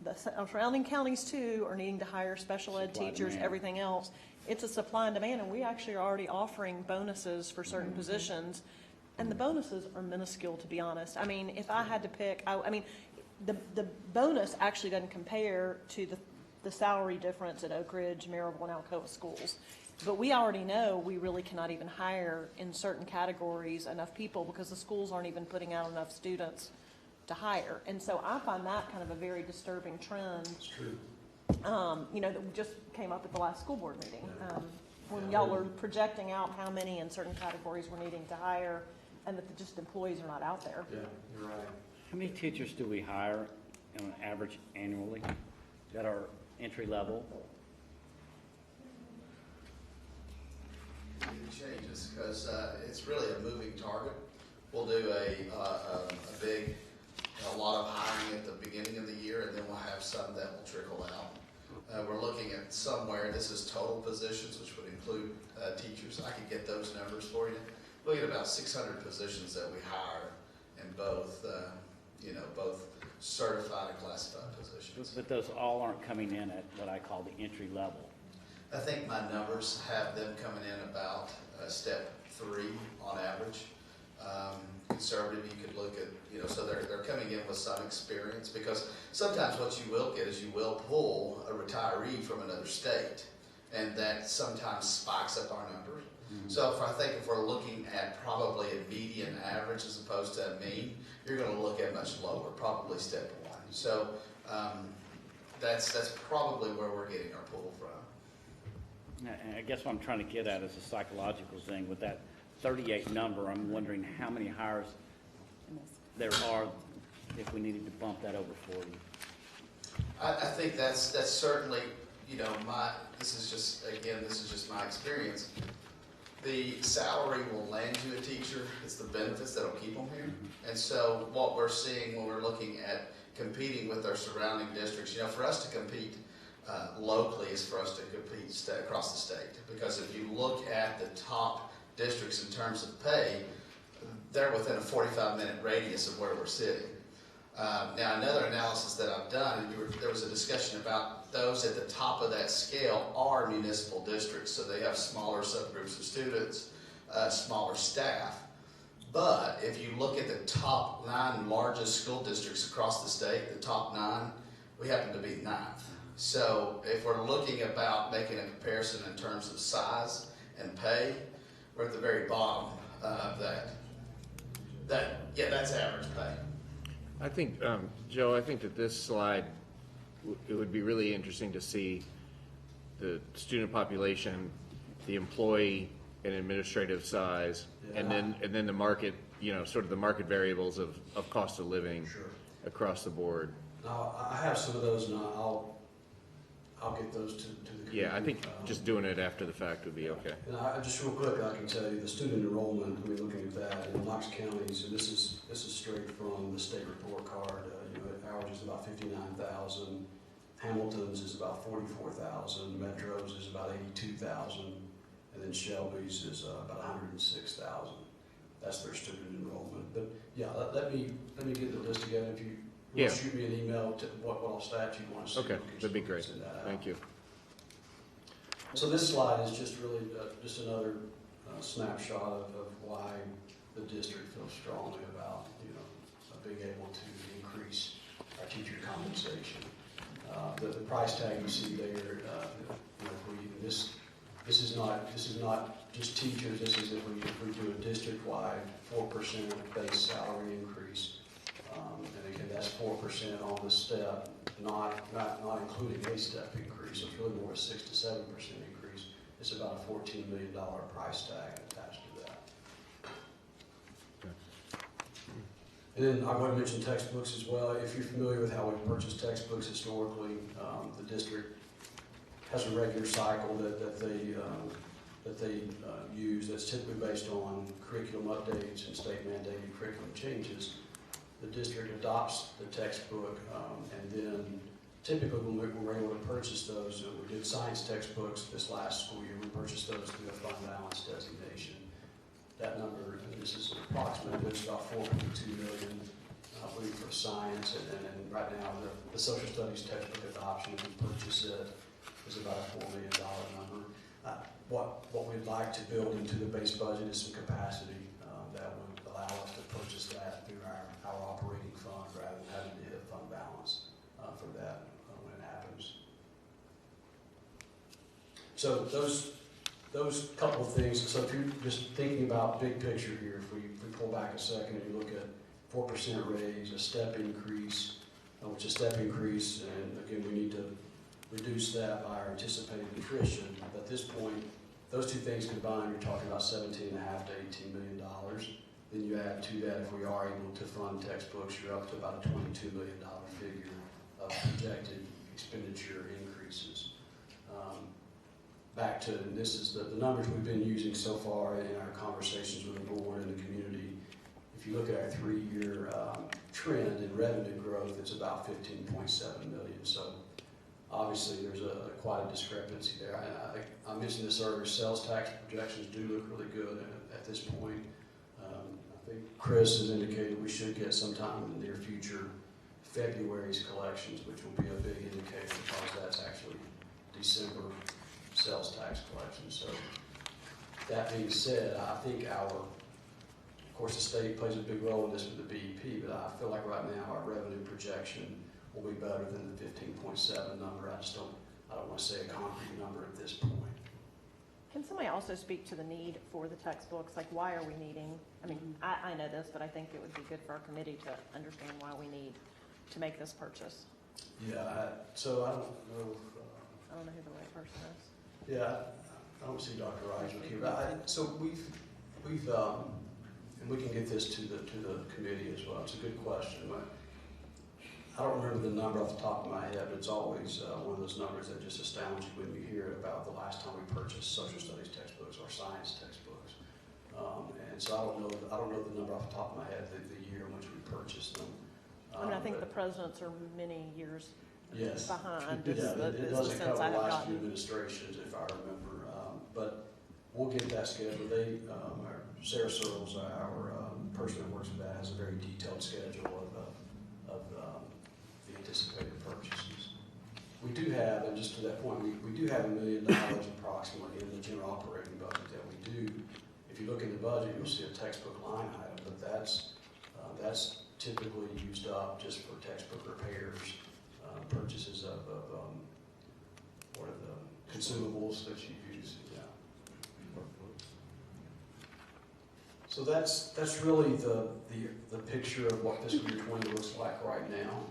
Speaker 1: the surrounding counties too are needing to hire special ed
Speaker 7: Supply
Speaker 1: teachers,
Speaker 7: demand.
Speaker 1: everything else. It's a supply and demand, and we actually are already offering bonuses for certain positions. And the bonuses are minuscule, to be honest. I mean, if I had to pick, I mean, the bonus actually doesn't compare to the salary difference at Oak Ridge, Maryville, and Alcoa schools. But we already know we really cannot even hire in certain categories enough people because the schools aren't even putting out enough students to hire. And so I find that kind of a very disturbing trend,
Speaker 5: It's true.
Speaker 1: that just came up at the last school board meeting. When y'all were projecting out how many in certain categories we're needing to hire and that just employees are not out there.
Speaker 5: Yeah, you're right.
Speaker 7: How many teachers do we hire on an average annually that are entry level?
Speaker 11: It changes, because it's really a moving target. We'll do a lot of hiring at the beginning of the year, and then we'll have some that will trickle out. We're looking at somewhere, this is total positions, which would include teachers. I could get those numbers for you. Look at about 600 positions that we hire in both, both certified and classified positions.
Speaker 7: But those all aren't coming in at what I call the entry level.
Speaker 11: I think my numbers have them coming in about step 3 on average. Conservative, you could look at, so they're coming in with some experience, because sometimes what you will get is you will pull a retiree from another state, and that sometimes spikes up our numbers. So if we're looking at probably a median average as opposed to a mean, you're going to look at much lower, probably step 1. So that's probably where we're getting our pull from.
Speaker 7: And I guess what I'm trying to get at is a psychological thing. With that 38 number, I'm wondering how many hires there are if we needed to bump that over 40.
Speaker 11: I think that's certainly, this is just my experience. The salary will land you a teacher. It's the benefits that'll keep them here. And so what we're seeing when we're looking at competing with our surrounding districts, for us to compete locally is for us to compete across the state. Because if you look at the top districts in terms of pay, they're within a 45-minute radius of where we're sitting. Now, another analysis that I've done, and there was a discussion about those at the top of that scale are municipal districts, so they have smaller subgroups of students, smaller staff. But if you look at the top 9 largest school districts across the state, the top 9, we happen to be 9th. So if we're looking about making a comparison in terms of size and pay, we're at the very bottom of that. That's average pay.
Speaker 2: I think, Joe, I think that this slide, it would be really interesting to see the student population, the employee and administrative size, and then the market sort of the market variables of cost of living
Speaker 5: Sure.
Speaker 2: across the board.
Speaker 5: Now, I have some of those, and I'll get those to the committee.
Speaker 2: Yeah, I think just doing it after the fact would be okay.
Speaker 5: And just real quick, I can tell you, the student enrollment, I mean, looking at that, in Knox County, so this is straight from the state report card, ours is about 59,000, Hamilton's is about 44,000, Metro's is about 82,000, and then Shelby's is about 106,000. That's their student enrollment. But yeah, let me get the list together. If you
Speaker 2: Yeah.
Speaker 5: want to shoot me an email to what all stats you want to see.
Speaker 2: Okay,
Speaker 5: we can
Speaker 2: that'd be great.
Speaker 5: send that out.
Speaker 2: Thank you.
Speaker 5: So this slide is just really just another snapshot of why the district feels strongly about, being able to increase our teacher compensation. The price tag you see there, this is not just teachers. This is if we do a district-wide 4% base salary increase. And again, that's 4% on the step, not including a step increase. So it's really more a 6 to 7% increase. It's about a $14 million price tag attached to that. And then I want to mention textbooks as well. If you're familiar with how we purchase textbooks historically, the district has a regular cycle that they use that's typically based on curriculum updates and state mandated curriculum changes. The district adopts the textbook, and then typically when we're able to purchase those, we did science textbooks this last school year, we purchased those through a fund balance designation. That number, and this is approximately, it's about 4.2 million, I believe, for science, and right now the social studies textbook adoption, we purchase it, is about a $4 million number. What we'd like to build into the base budget is some capacity that would allow us to purchase that through our operating fund rather than having to hit fund balance for that when it happens. So those couple of things. So if you're just thinking about big picture here, if we pull back a second and you look at 4% raise, a step increase, which is a step increase, and again we need to reduce that by our anticipated attrition. At this point, those two things combined, you're talking about $17.5 to $18 million. Then you add to that, if we are able to fund textbooks, you're up to about a $22 million figure of projected expenditure increases. Back to, and this is the numbers we've been using so far in our conversations with the board and the community. If you look at our 3-year trend in revenue growth, it's about 15.7 million. So obviously there's quite a discrepancy there. I mentioned this earlier, sales tax projections do look really good at this point. I think Chris has indicated we should get sometime in the near future February's collections, which will be a big indicator because that's actually December sales tax collections. So that being said, I think of course the state plays a big role in this with the BEP, but I feel like right now our revenue projection will be better than the 15.7 number. I don't want to say a concrete number at this point.
Speaker 1: Can somebody also speak to the need for the textbooks? Like, why are we needing, I mean, I know this, but I think it would be good for our committee to understand why we need to make this purchase.
Speaker 5: Yeah, so I don't know if,
Speaker 1: I don't know who the right person is.
Speaker 5: yeah, I don't see Dr. Reisner here, but so we've, and we can get this to the committee as well. It's a good question. I don't remember the number off the top of my head, but it's always one of those numbers that just astounds you when you hear about the last time we purchased social studies textbooks or science textbooks. And so I don't know the number off the top of my head, the year in which we purchased them.
Speaker 1: I mean, I think the presidents are many years
Speaker 5: yes.
Speaker 1: behind.
Speaker 5: It doesn't
Speaker 1: sense
Speaker 5: cover
Speaker 1: I
Speaker 5: the
Speaker 1: have
Speaker 5: last few
Speaker 1: gotten.
Speaker 5: administrations, if I remember. But we'll get that scheduled. Sarah Searles, our person that works with that, has a very detailed schedule of the anticipated purchases. We do have, and just to that point, we do have $1 million approximately in the general operating budget that we do. If you look in the budget, you'll see a textbook line item, but that's typically used up just for textbook repairs, purchases of what are the consumables that you use. Yeah. So that's really the picture of what fiscal year 20 looks like right now.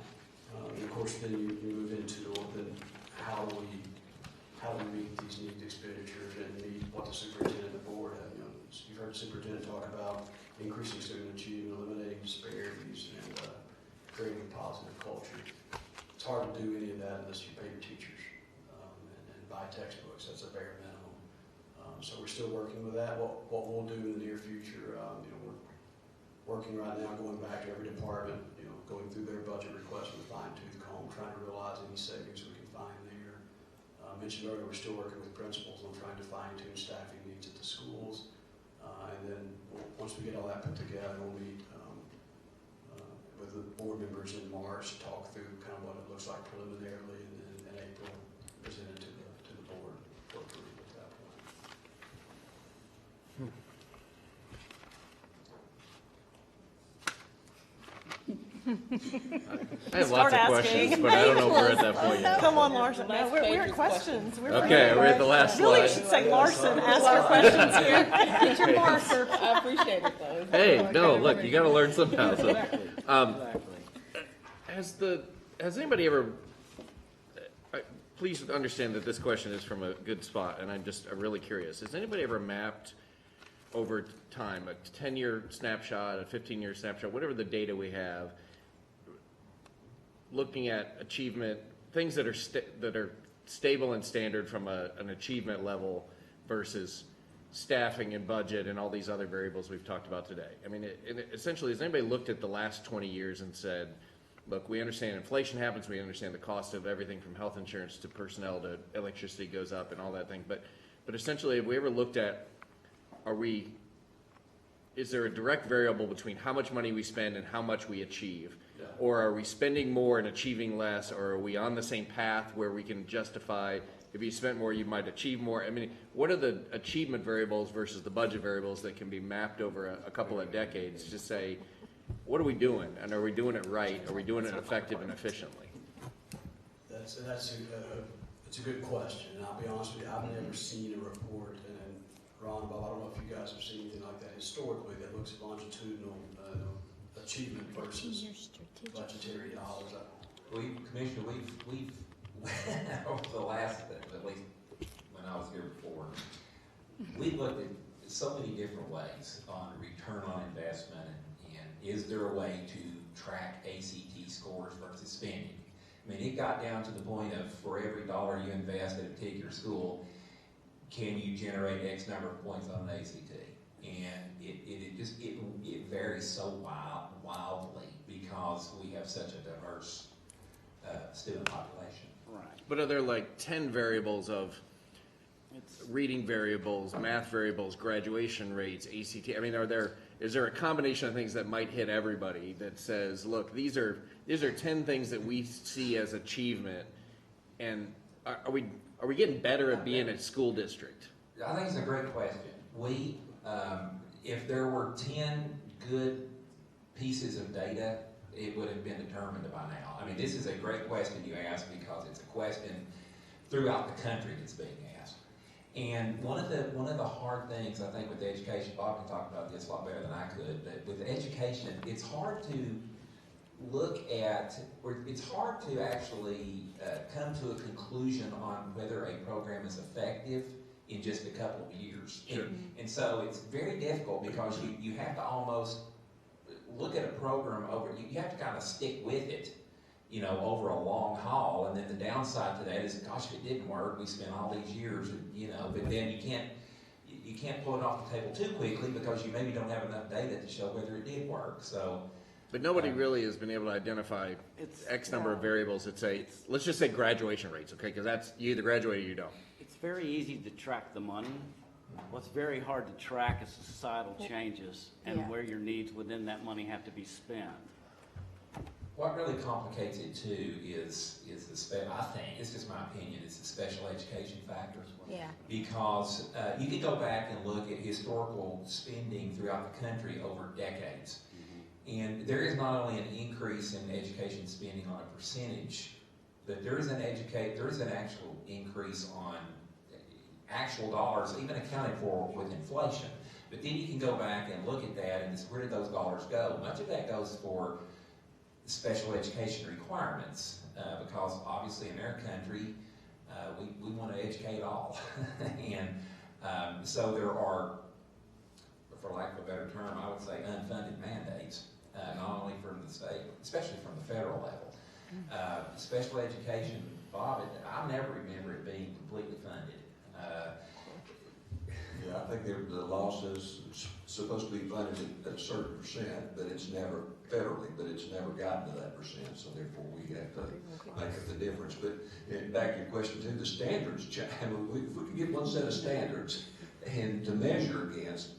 Speaker 5: And of course, then you move into then how do we meet these needs expenditures and meet what the superintendent and the board have. You've heard the superintendent talk about increasing student achievement, eliminating disparities, and creating a positive culture. It's hard to do any of that unless you pay your teachers and buy textbooks. That's a bare minimum. So we're still working with that. What we'll do in the near future, we're working right now, going back to every department, going through their budget requests with a fine-tooth comb, trying to realize any savings we can find there. I mentioned earlier, we're still working with principals on trying to fine-tune staffing needs at the schools. And then once we get all that put together, we'll meet with the board members in March to talk through kind of what it looks like preliminarily, and then in April, present it to the board for approval at that point.
Speaker 2: I have
Speaker 1: Start
Speaker 2: lots of
Speaker 1: asking.
Speaker 2: questions, but I don't know if we're at that point yet.
Speaker 1: Come on, Larson. No,
Speaker 3: Last
Speaker 1: we're
Speaker 3: page
Speaker 1: at
Speaker 3: is
Speaker 1: questions.
Speaker 2: Okay, we're at the last
Speaker 1: Really
Speaker 2: slide.
Speaker 1: should say Larson, ask your questions here. Get your marker.
Speaker 3: I appreciate it though.
Speaker 2: Hey, no, look, you got to learn somehow. So,
Speaker 7: Exactly, exactly.
Speaker 2: has anybody ever? Please understand that this question is from a good spot, and I'm really curious. Has anybody ever mapped over time a 10-year snapshot, a 15-year snapshot, whatever the data we have, looking at achievement, things that are stable and standard from an achievement level versus staffing and budget and all these other variables we've talked about today? I mean, essentially, has anybody looked at the last 20 years and said, look, we understand inflation happens, we understand the cost of everything from health insurance to personnel to electricity goes up and all that thing, but essentially, have we ever looked at, is there a direct variable between how much money we spend and how much we achieve?
Speaker 5: Yeah.
Speaker 2: Or are we spending more and achieving less, or are we on the same path where we can justify, if you spent more, you might achieve more? I mean, what are the achievement variables versus the budget variables that can be mapped over a couple of decades to say, what are we doing? And are we doing it right? Are we doing it effective and efficiently?
Speaker 5: That's a good question, and I'll be honest with you, I've never seen a report, and Ron, Bob, I don't know if you guys have seen anything like that historically that looks at longitudinal achievement versus budgetary dollars.
Speaker 4: Commissioner, we've over the last, at least when I was here before, we looked at so many different ways on return on investment and is there a way to track ACT scores versus spending? I mean, it got down to the point of for every dollar you invest at a particular school, can you generate X number of points on an ACT? And it varies so wildly because we have such a diverse student population.
Speaker 7: Right.
Speaker 2: But are there like 10 variables of reading variables, math variables, graduation rates, ACT? I mean, is there a combination of things that might hit everybody that says, look, these are 10 things that we see as achievement, and are we getting better at being a school district?
Speaker 4: I think it's a great question. If there were 10 good pieces of data, it would have been determined by now. I mean, this is a great question you asked because it's a question throughout the country that's being asked. And one of the hard things I think with education, Bob can talk about this a lot better than I could, but with education, it's hard to it's hard to actually come to a conclusion on whether a program is effective in just a couple of years.
Speaker 2: Sure.
Speaker 4: And so it's very difficult because you have to almost look at a program over, you have to kind of stick with it, over a long haul. And then the downside to that is, gosh, if it didn't work, we spent all these years, but then you can't pull it off the table too quickly because you maybe don't have enough data to show whether it did work. So.
Speaker 2: But nobody really has been able to identify X number of variables that say, let's just say graduation rates, okay? Because that's, you either graduate or you don't.
Speaker 7: It's very easy to track the money. What's very hard to track is the societal changes and where your needs within that money have to be spent.
Speaker 4: What really complicates it too is I think, it's just my opinion, it's the special education factors.
Speaker 6: Yeah.
Speaker 4: Because you can go back and look at historical spending throughout the country over decades. And there is not only an increase in education spending on a percentage, but there is an actual increase on actual dollars, even accounted for with inflation. But then you can go back and look at that and where did those dollars go? Much of that goes for special education requirements, because obviously in our country, we want to educate all. And so there are
Speaker 8: for lack of a better term, I would say unfunded mandates, not only from the state, especially from the federal level. Special education, Bob, I never remember it being completely funded.
Speaker 5: Yeah, I think the law says it's supposed to be funded at a certain percent, but it's never federally, but it's never gotten to that percent, so therefore we have to make up the difference. But back to your question too, the standards, if we could get one set of standards and to measure against,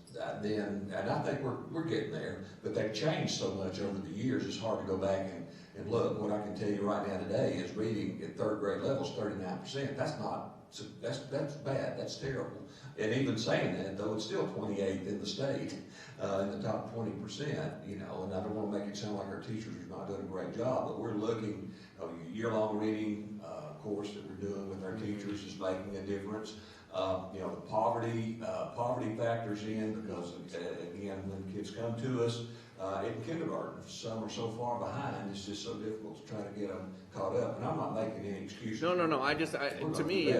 Speaker 5: then, and I think we're getting there, but they've changed so much over the years, it's hard to go back and look. What I can tell you right now today is reading at third grade level is 39%. That's bad, that's terrible. And even saying that, though, it's still 28th in the state, in the top 20%, you know, and I don't want to make it sound like our teachers are not doing a great job, but we're looking, a year-long reading course that we're doing with our teachers is making a difference. You know, the poverty factors in because, again, when kids come to us in kindergarten, some are so far behind, it's just so difficult to try to get them caught up. And I'm not making any excuses.
Speaker 2: No. To me,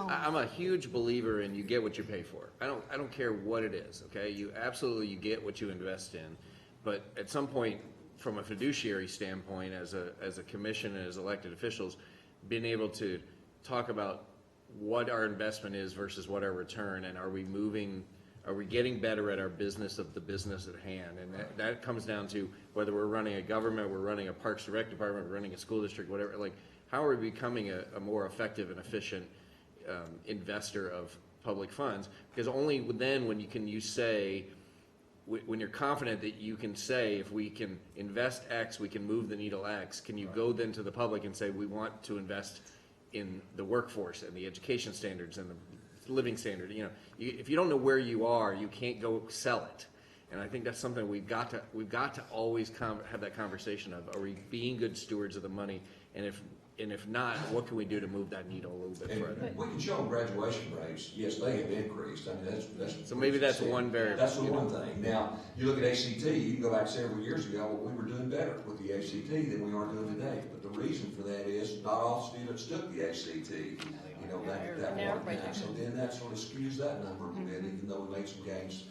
Speaker 2: I'm a huge believer in you get what you pay for. I don't care what it is. Okay, you get what you invest in, but at some point, from a fiduciary standpoint, as a commission and as elected officials, being able to talk about what our investment is versus what our return, and are we getting better at our business of the business at hand? And that comes down to whether we're running a government, we're running a Parks and Rec department, we're running a school district, whatever. Like, how are we becoming a more effective and efficient investor of public funds? Because only then, when you're confident that you can say, if we can invest X, we can move the needle X, can you go then to the public and say, we want to invest in the workforce and the education standards and the living standard? You know, if you don't know where you are, you can't go sell it. And I think that's something we've got to always have that conversation of: are we being good stewards of the money? And if not, what can we do to move that needle a little bit further?
Speaker 5: We can show them graduation rates. Yes, they have increased. I mean, that's
Speaker 2: so maybe that's one variable.
Speaker 5: That's the one thing. Now, you look at ACT. You can go back several years ago. We were doing better with the ACT than we are doing today. But the reason for that is not all students took the ACT. You know, back at that point in time. So then that sort of skews that number a bit, even though we made some gains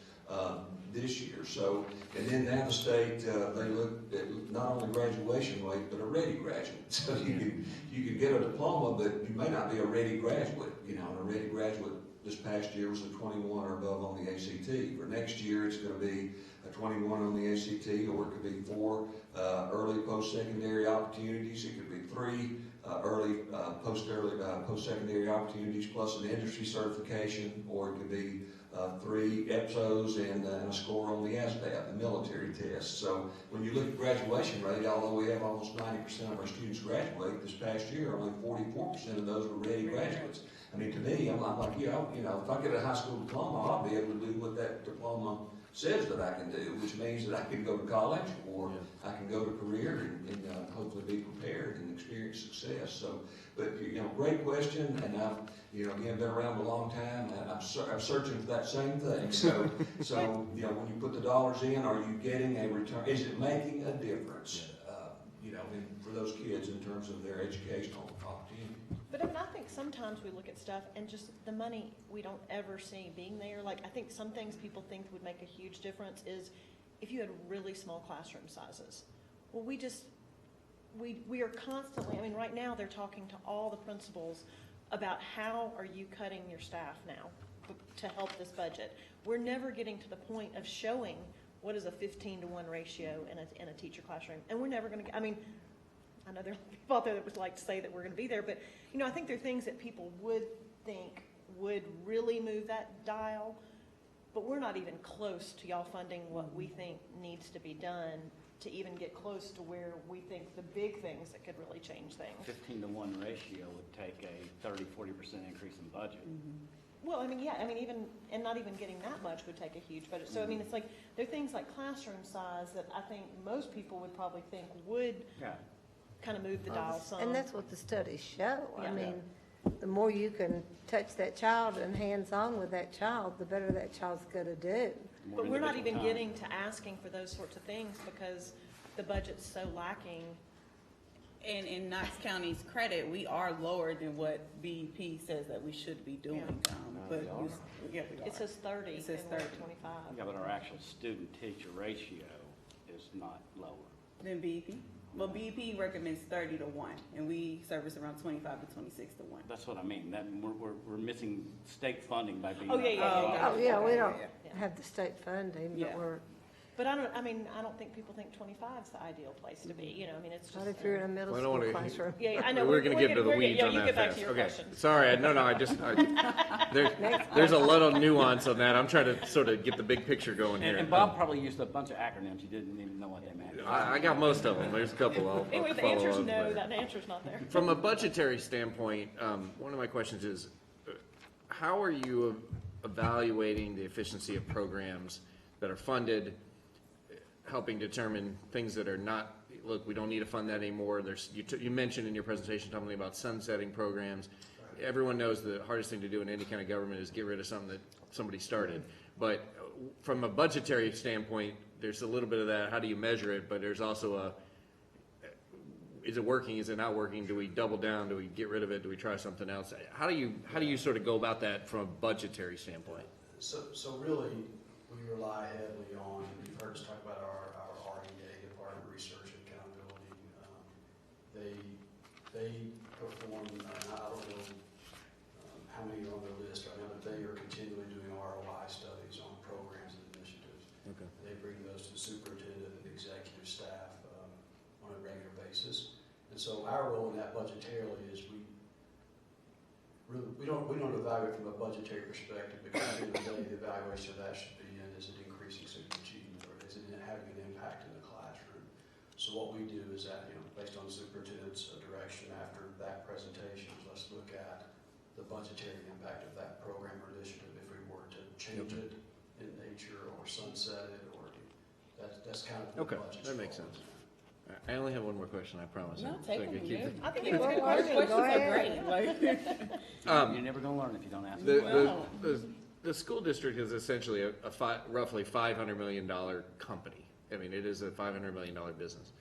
Speaker 5: this year. So, and then now the state, they look at not only graduation rate, but a ready graduate. So you can get a diploma, but you may not be a ready graduate. You know, and a ready graduate this past year was a 21 or above on the ACT. For next year, it's going to be a 21 on the ACT, or it could be 4 early post-secondary opportunities. It could be 3 early post-secondary opportunities plus an industry certification, or it could be 3 EPSOs and a score on the ASVAB, the military test. So when you look at graduation rate, although we have almost 90% of our students graduate, this past year only 44% of those were ready graduates. I mean, to me, I'm like, you know, if I get a high school diploma, I'll be able to do what that diploma says that I can do, which means that I can go to college, or I can go to career and hopefully be prepared and experience success. So, but you know, great question, and I've, you know, again, been around a long time, and I'm searching for that same thing. So you know, when you put the dollars in, are you getting a return? Is it making a difference? You know, for those kids in terms of their educational opportunity.
Speaker 1: But I mean, I think sometimes we look at stuff and just the money we don't ever see being there. Like, I think some things people think would make a huge difference is if you had really small classroom sizes. Well, we are constantly, I mean, right now they're talking to all the principals about how are you cutting your staff now to help this budget. We're never getting to the point of showing what is a 15-to-1 ratio in a teacher classroom. And we're never going to, I mean, I know there are people out there that would like to say that we're going to be there, but, you know, I think there are things that people would think would really move that dial, but we're not even close to y'all funding what we think needs to be done to even get close to where we think the big things that could really change things.
Speaker 7: 15-to-1 ratio would take a 30-40% increase in budget.
Speaker 1: Well, I mean, yeah, I mean, even, and not even getting that much would take a huge budget. So, I mean, it's like, there are things like classroom size that I think most people would probably think would kind of move the dial some.
Speaker 13: And that's what the studies show.
Speaker 1: Yeah.
Speaker 13: I mean, the more you can touch that child and hands-on with that child, the better that child's gonna do.
Speaker 1: But we're not even getting to asking for those sorts of things because the budget's so lacking.
Speaker 3: And in Knox County's credit, we are lower than what BEP says that we should be doing. But yeah, we are.
Speaker 1: It says 30.
Speaker 3: It says
Speaker 1: and we're at
Speaker 3: 30.
Speaker 1: 25.
Speaker 7: Yeah, but our actual student-teacher ratio is not lower.
Speaker 3: Then BEP? Well, BEP recommends 30 to 1, and we service around 25 to 26 to 1.
Speaker 7: That's what I mean, that, we're missing state funding by being.
Speaker 1: Oh, yeah, yeah, yeah.
Speaker 13: Oh, yeah, we don't
Speaker 3: Yeah.
Speaker 13: have the state funding,
Speaker 3: Yeah.
Speaker 13: but we're,
Speaker 1: But I don't think people think 25 is the ideal place to be, you know, I mean, it's just.
Speaker 13: not if you're in a middle
Speaker 2: Well, I don't
Speaker 13: school
Speaker 2: wanna-
Speaker 13: classroom.
Speaker 1: Yeah, yeah, I know.
Speaker 2: We're gonna get into the
Speaker 1: we're
Speaker 2: weeds
Speaker 1: yeah,
Speaker 2: on
Speaker 1: you
Speaker 2: that
Speaker 1: get back
Speaker 2: fast.
Speaker 1: to your
Speaker 2: Okay,
Speaker 1: question.
Speaker 2: sorry, there's a little nuance on that. I'm trying to sort of get the big picture going here.
Speaker 7: And Bob probably used a bunch of acronyms, you didn't even know what they meant.
Speaker 2: I got most of them. There's a couple I'll
Speaker 1: Anyway, the
Speaker 2: follow
Speaker 1: answer is
Speaker 2: up
Speaker 1: no,
Speaker 2: later.
Speaker 1: that answer's not there.
Speaker 2: From a budgetary standpoint, one of my questions is, how are you evaluating the efficiency of programs that are funded, helping determine things that are not, look, we don't need to fund that anymore. You mentioned in your presentation something about sunsetting programs. Everyone knows the hardest thing to do in any kind of government is get rid of something that somebody started. But from a budgetary standpoint, there's a little bit of that. How do you measure it? But there's also is it working? Is it not working? Do we double down? Do we get rid of it? Do we try something else? How do you sort of go about that from a budgetary standpoint?
Speaker 5: So really, we rely heavily on, you've heard us talk about our REA, Department of Research and Accountability. They perform, I don't know how many are on their list right now, but they are continually doing ROI studies on programs and initiatives.
Speaker 2: Okay.
Speaker 5: They bring those to the superintendent and executive staff on a regular basis. And so our role in that budgetarily is we don't evaluate from a budgetary perspective, because at the end of the day, the evaluation of that should be is it increasing student achievement, or is it having an impact in the classroom? So what we do is that, based on the superintendent's direction after that presentation, is let's look at the budgetary impact of that program or initiative if we were to change it in nature or sunset it, or that's kind of
Speaker 2: Okay,
Speaker 5: the budget.
Speaker 2: that makes sense. I only have one more question, I promise.
Speaker 3: No,
Speaker 2: So I
Speaker 3: take
Speaker 2: can
Speaker 3: them,
Speaker 2: keep
Speaker 3: dude.
Speaker 2: it-
Speaker 3: I think
Speaker 1: Well,
Speaker 3: it's good.
Speaker 13: well,
Speaker 3: Your questions
Speaker 13: go
Speaker 3: are
Speaker 13: ahead.
Speaker 3: great.
Speaker 7: You're never gonna learn if you don't ask.
Speaker 2: The school district is essentially a roughly $500 million company. I mean, it is a $500 million business.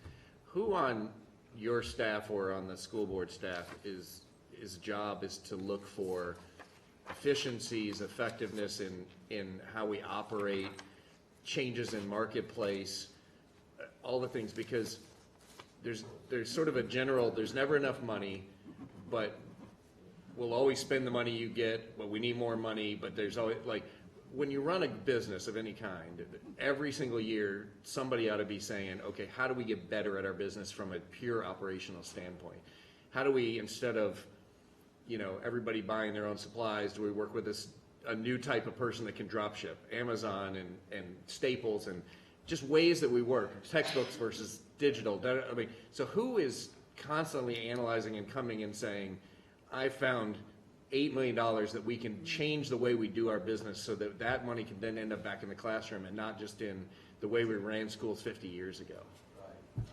Speaker 2: Who on your staff or on the school board staff his job is to look for efficiencies, effectiveness in how we operate, changes in marketplace, all the things, because there's sort of a general, there's never enough money, but we'll always spend the money you get, but we need more money, but there's always, like, when you run a business of any kind, every single year, somebody ought to be saying, okay, how do we get better at our business from a pure operational standpoint? How do we, instead of, everybody buying their own supplies, do we work with a new type of person that can drop ship? Amazon and Staples, and just ways that we work, textbooks versus digital. I mean, so who is constantly analyzing and coming and saying, I found $8 million that we can change the way we do our business so that that money can then end up back in the classroom and not just in the way we ran schools 50 years ago?
Speaker 5: Right.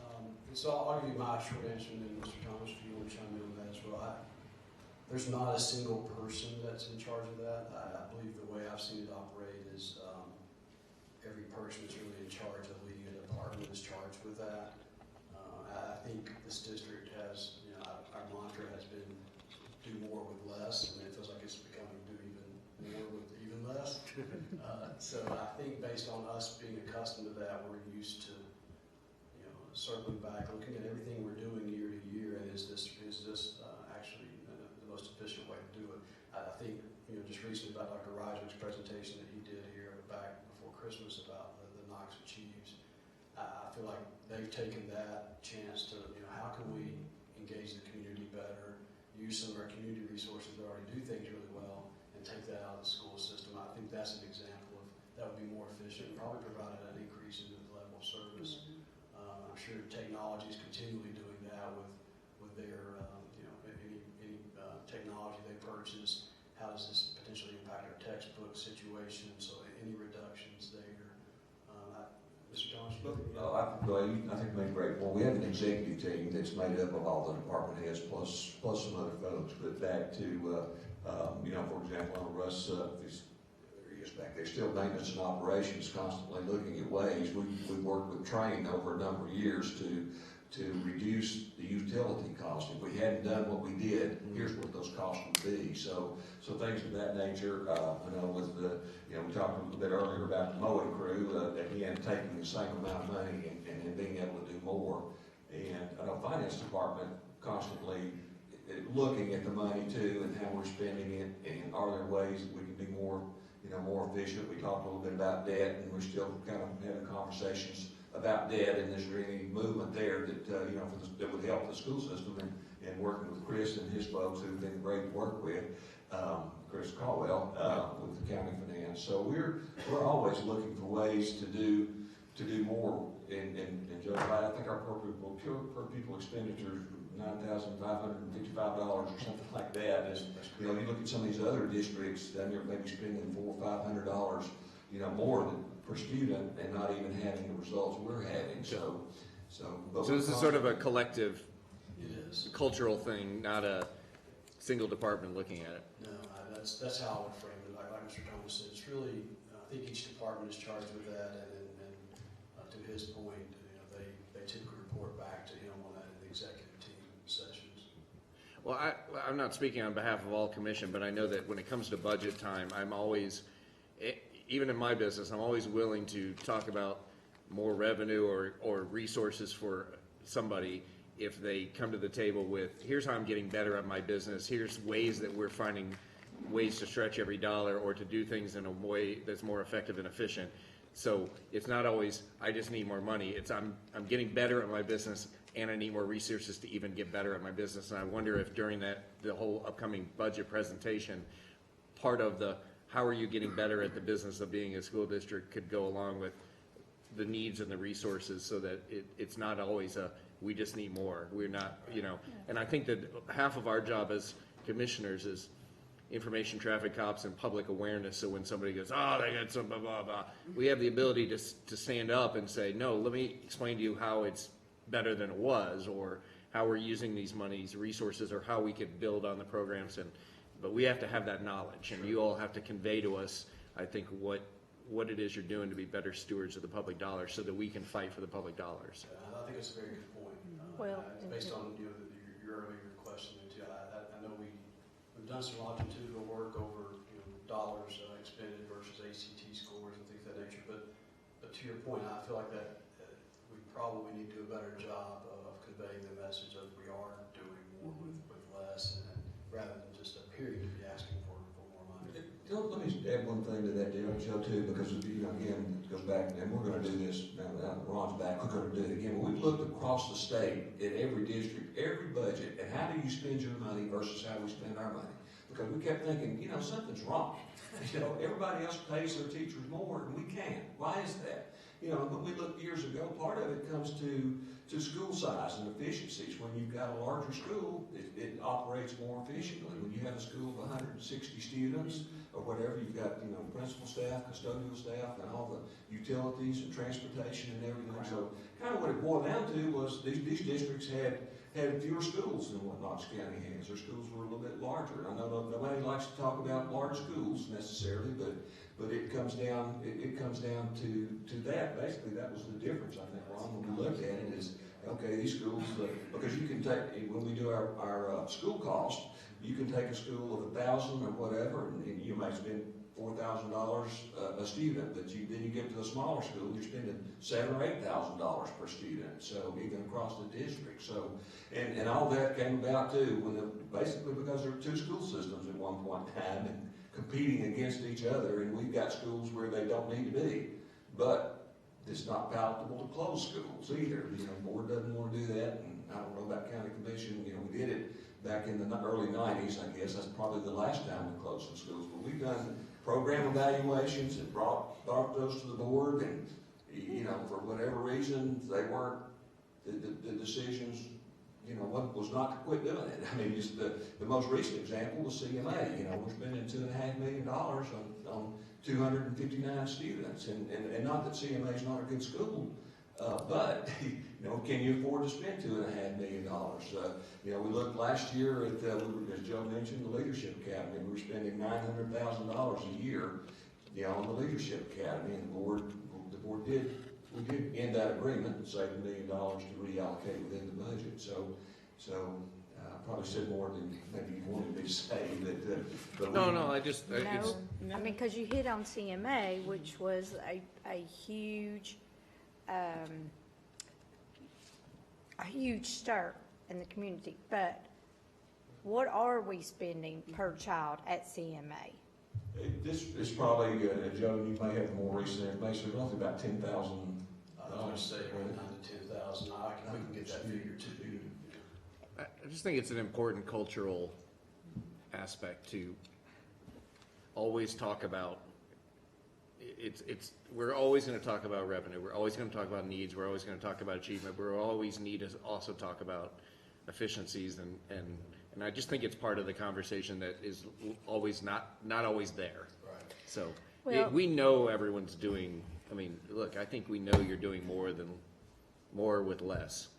Speaker 5: So I'll give you my short answer, and then Mr. Thomas, if you want to chime in on that as well. There's not a single person that's in charge of that. I believe the way I've seen it operate is every person is really in charge of leading a department is charged with that. I think this district has, our mantra has been do more with less, and it feels like it's becoming do even more with even less. So I think based on us being accustomed to that, we're used to, circling back, looking at everything we're doing year to year, and is this actually the most efficient way to do it? I think, just recently about Dr. Reisner's presentation that he did here back before Christmas about the Knox Achieves, I feel like they've taken that chance to, how can we engage the community better, use some of our community resources that already do things really well, and take that out of the school system. I think that's an example of that would be more efficient and probably provide an increase in the level of service. I'm sure technology is continually doing that with their, any technology they purchase. How does this potentially impact our textbook situation? So any reductions there. Mr. Thomas?
Speaker 8: I think you made a great point. We have an executive team that's made up of all the department heads plus some other folks. But back to, for example, Russ, back there, still maintenance and operations, constantly looking at ways. We've worked with Train over a number of years to reduce the utility cost. If we hadn't done what we did, here's what those costs would be. So things of that nature, I know with the, we talked a little bit earlier about the mowing crew, again, taking the same amount of money and being able to do more. And I know finance department constantly looking at the money too and how we're spending it, and are there ways that we can be more, more efficient. We talked a little bit about debt, and we're still kind of having conversations about debt, and is there any movement there that, that would help the school system, and working with Chris and his folks who've been great to work with, Chris Caldwell, with the county finance. So we're always looking for ways to do more, and Joe, I think our per pupil expenditure $9,555 or something like that is, you look at some of these other districts, then they're maybe spending $400 or $500, more per student, and not even having the results we're having. So
Speaker 2: this is sort of a collective,
Speaker 5: It is.
Speaker 2: cultural thing, not a single department looking at it.
Speaker 5: No, that's how I would frame it. Like Mr. Thomas said, it's really, I think each department is charged with that, and to his point, they typically report back to him on that in the executive team sessions.
Speaker 2: Well, I'm not speaking on behalf of all commission, but I know that when it comes to budget time, I'm always, even in my business, I'm always willing to talk about more revenue or resources for somebody if they come to the table with, here's how I'm getting better at my business, here's ways that we're finding ways to stretch every dollar or to do things in a way that's more effective and efficient. So it's not always, I just need more money. It's I'm getting better at my business, and I need more resources to even get better at my business. And I wonder if during the whole upcoming budget presentation, part of the how are you getting better at the business of being a school district could go along with the needs and the resources, so that it's not always we just need more. We're not, and I think that half of our job as commissioners is information traffic cops and public awareness. So when somebody goes, oh, they got some blah, blah, blah, we have the ability to stand up and say, no, let me explain to you how it's better than it was, or how we're using these monies, resources, or how we could build on the programs. But we have to have that knowledge, and you all have to convey to us, I think, what it is you're doing to be better stewards of the public dollars, so that we can fight for the public dollars.
Speaker 5: I think it's a very good point.
Speaker 6: Well,
Speaker 5: Based on your earlier question, too, I know we've done some longitudinal work over dollars expended versus ACT scores and things of that nature. But to your point, I feel like that we probably need to do a better job of conveying the message of we are doing more with less, and rather than just a period to be asking for more money.
Speaker 8: Let me add one thing to that deal, Joe, too, because again, it goes back, and we're going to do this now that Ron's back. We're going to do it again. We've looked across the state at every district, every budget, and how do you spend your money versus how we spend our money? Because we kept thinking, something's wrong. Everybody else pays their teachers more, and we can't. Why is that? When we looked years ago, part of it comes to school size and efficiencies. When you've got a larger school, it operates more efficiently. When you have a school of 160 students or whatever, you've got principal staff, custodial staff, and all the utilities and transportation and everything. So kind of what it boiled down to was these districts had fewer schools than what Knox County has. Their schools were a little bit larger. I know nobody likes to talk about large schools necessarily, but it comes down to that. Basically, that was the difference, I think, Ron, when we looked at it, is okay, these schools, because you can take, when we do our school cost, you can take a school of 1,000 or whatever, and you might spend $4,000 a student, but then you get to a smaller school, you're spending $7,000 or $8,000 per student. So even across the district. So and all that came about too basically because there were two school systems at one point in time and competing against each other, and we've got schools where they don't need to be, but it's not palatable to close schools either. The board doesn't want to do that, and I don't know about county commission. We did it back in the early 90s, I guess. That's probably the last time we closed some schools. But we've done program evaluations and brought those to the board, and for whatever reason, they weren't, the decisions, one was not to quit doing it. I mean, just the most recent example was CMA. We're spending $2.5 million on 259 students, and not that CMA is not a good school, but can you afford to spend $2.5 million? We looked last year at, as Joe mentioned, the Leadership Academy. We were spending $900,000 a year, on the Leadership Academy, and the board did we did end that agreement and saved $1 million to reallocate within the budget, so, I probably said more than maybe you wanted me to say, but.
Speaker 2: No, it's,
Speaker 6: No, I mean, because you hit on CMA, which was a huge stir in the community, but what are we spending per child at CMA?
Speaker 8: This is probably, Joe, you may have more recent information, roughly about $10,000.
Speaker 5: I would say around 10,000. We can get that figure too.
Speaker 2: I just think it's an important cultural aspect to always talk about. We're always going to talk about revenue. We're always going to talk about needs. We're always going to talk about achievement. We're always need to also talk about efficiencies, and I just think it's part of the conversation that is always not always there.
Speaker 5: Right.
Speaker 2: So
Speaker 6: Well-
Speaker 2: we know everyone's doing. I mean, look, I think we know you're doing more with less.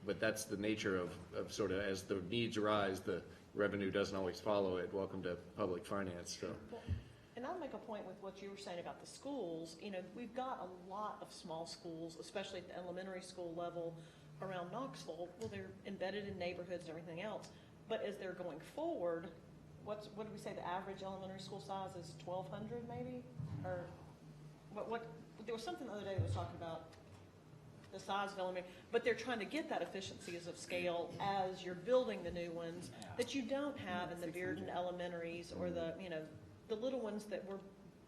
Speaker 2: But that's the nature of sort of, as the needs rise, the revenue doesn't always follow it. Welcome to public finance, so.
Speaker 1: And I'll make a point with what you were saying about the schools. You know, we've got a lot of small schools, especially at the elementary school level around Knoxville. Well, they're embedded in neighborhoods and everything else. But as they're going forward, what did we say the average elementary school size is? 1,200 maybe? Or what, there was something the other day that was talking about the size of elementary, but they're trying to get that efficiencies of scale as you're building the new ones that you don't have in the Bearden elementaries or the little ones that were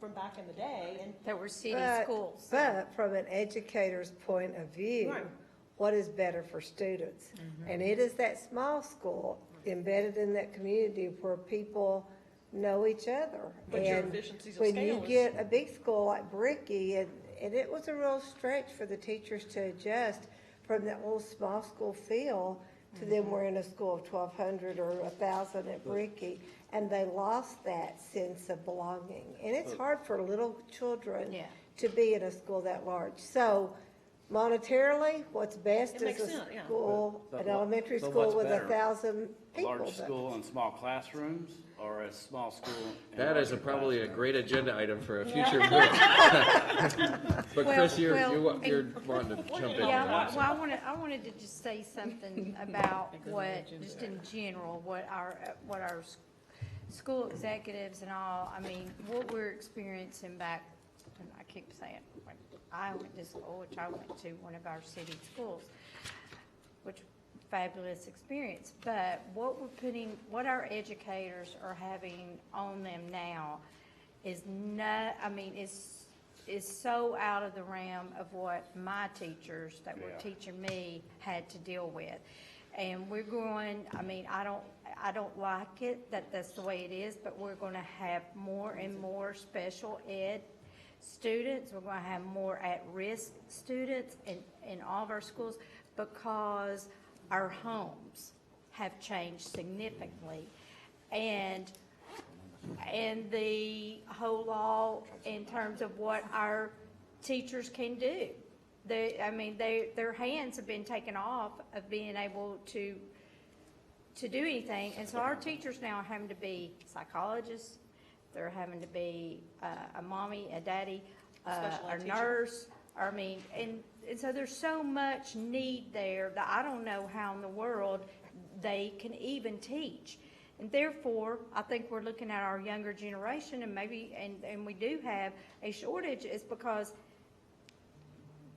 Speaker 1: from back in the day. And
Speaker 6: That were city schools.
Speaker 13: But from an educator's point of view,
Speaker 1: Right.
Speaker 13: what is better for students? And it is that small school embedded in that community where people know each other.
Speaker 1: But your
Speaker 13: And
Speaker 1: efficiencies of
Speaker 13: when
Speaker 1: scale
Speaker 13: you
Speaker 1: is-
Speaker 13: get a big school like Bricky, and it was a real stretch for the teachers to adjust from that little small school feel to them we're in a school of 1,200 or 1,000 at Bricky, and they lost that sense of belonging. And it's hard for little children
Speaker 6: Yeah.
Speaker 13: to be in a school that large. So monetarily, what's best
Speaker 1: It
Speaker 13: is
Speaker 1: makes
Speaker 13: a
Speaker 1: sense, yeah.
Speaker 13: school,
Speaker 7: But
Speaker 13: an elementary
Speaker 7: but
Speaker 13: school
Speaker 7: what's
Speaker 13: with
Speaker 7: better?
Speaker 13: 1,000
Speaker 7: A
Speaker 13: people.
Speaker 7: large school and small classrooms, or a small school? and
Speaker 2: That is
Speaker 7: larger
Speaker 2: probably a
Speaker 7: classrooms?
Speaker 2: great agenda item for a future book. But Chris, you're wanting to jump in.
Speaker 6: Yeah, well, I wanted to just say something about what, just in general, what our school executives and all, I mean, what we're experiencing back, and I keep saying, when I went to school, which I went to one of our city schools, which fabulous experience, but what our educators are having on them now is so out of the realm of what my teachers that were teaching me had to deal with. And we're going, I don't like it that that's the way it is, but we're going to have more and more special ed students. We're going to have more at-risk students in all of our schools because our homes have changed significantly. And the whole law in terms of what our teachers can do. Their hands have been taken off of being able to do anything. And so our teachers now are having to be psychologists, they're having to be a mommy, a daddy,
Speaker 1: Special
Speaker 6: a
Speaker 1: ed teacher.
Speaker 6: nurse. And so there's so much need there that I don't know how in the world they can even teach. And therefore, I think we're looking at our younger generation and and we do have a shortage is because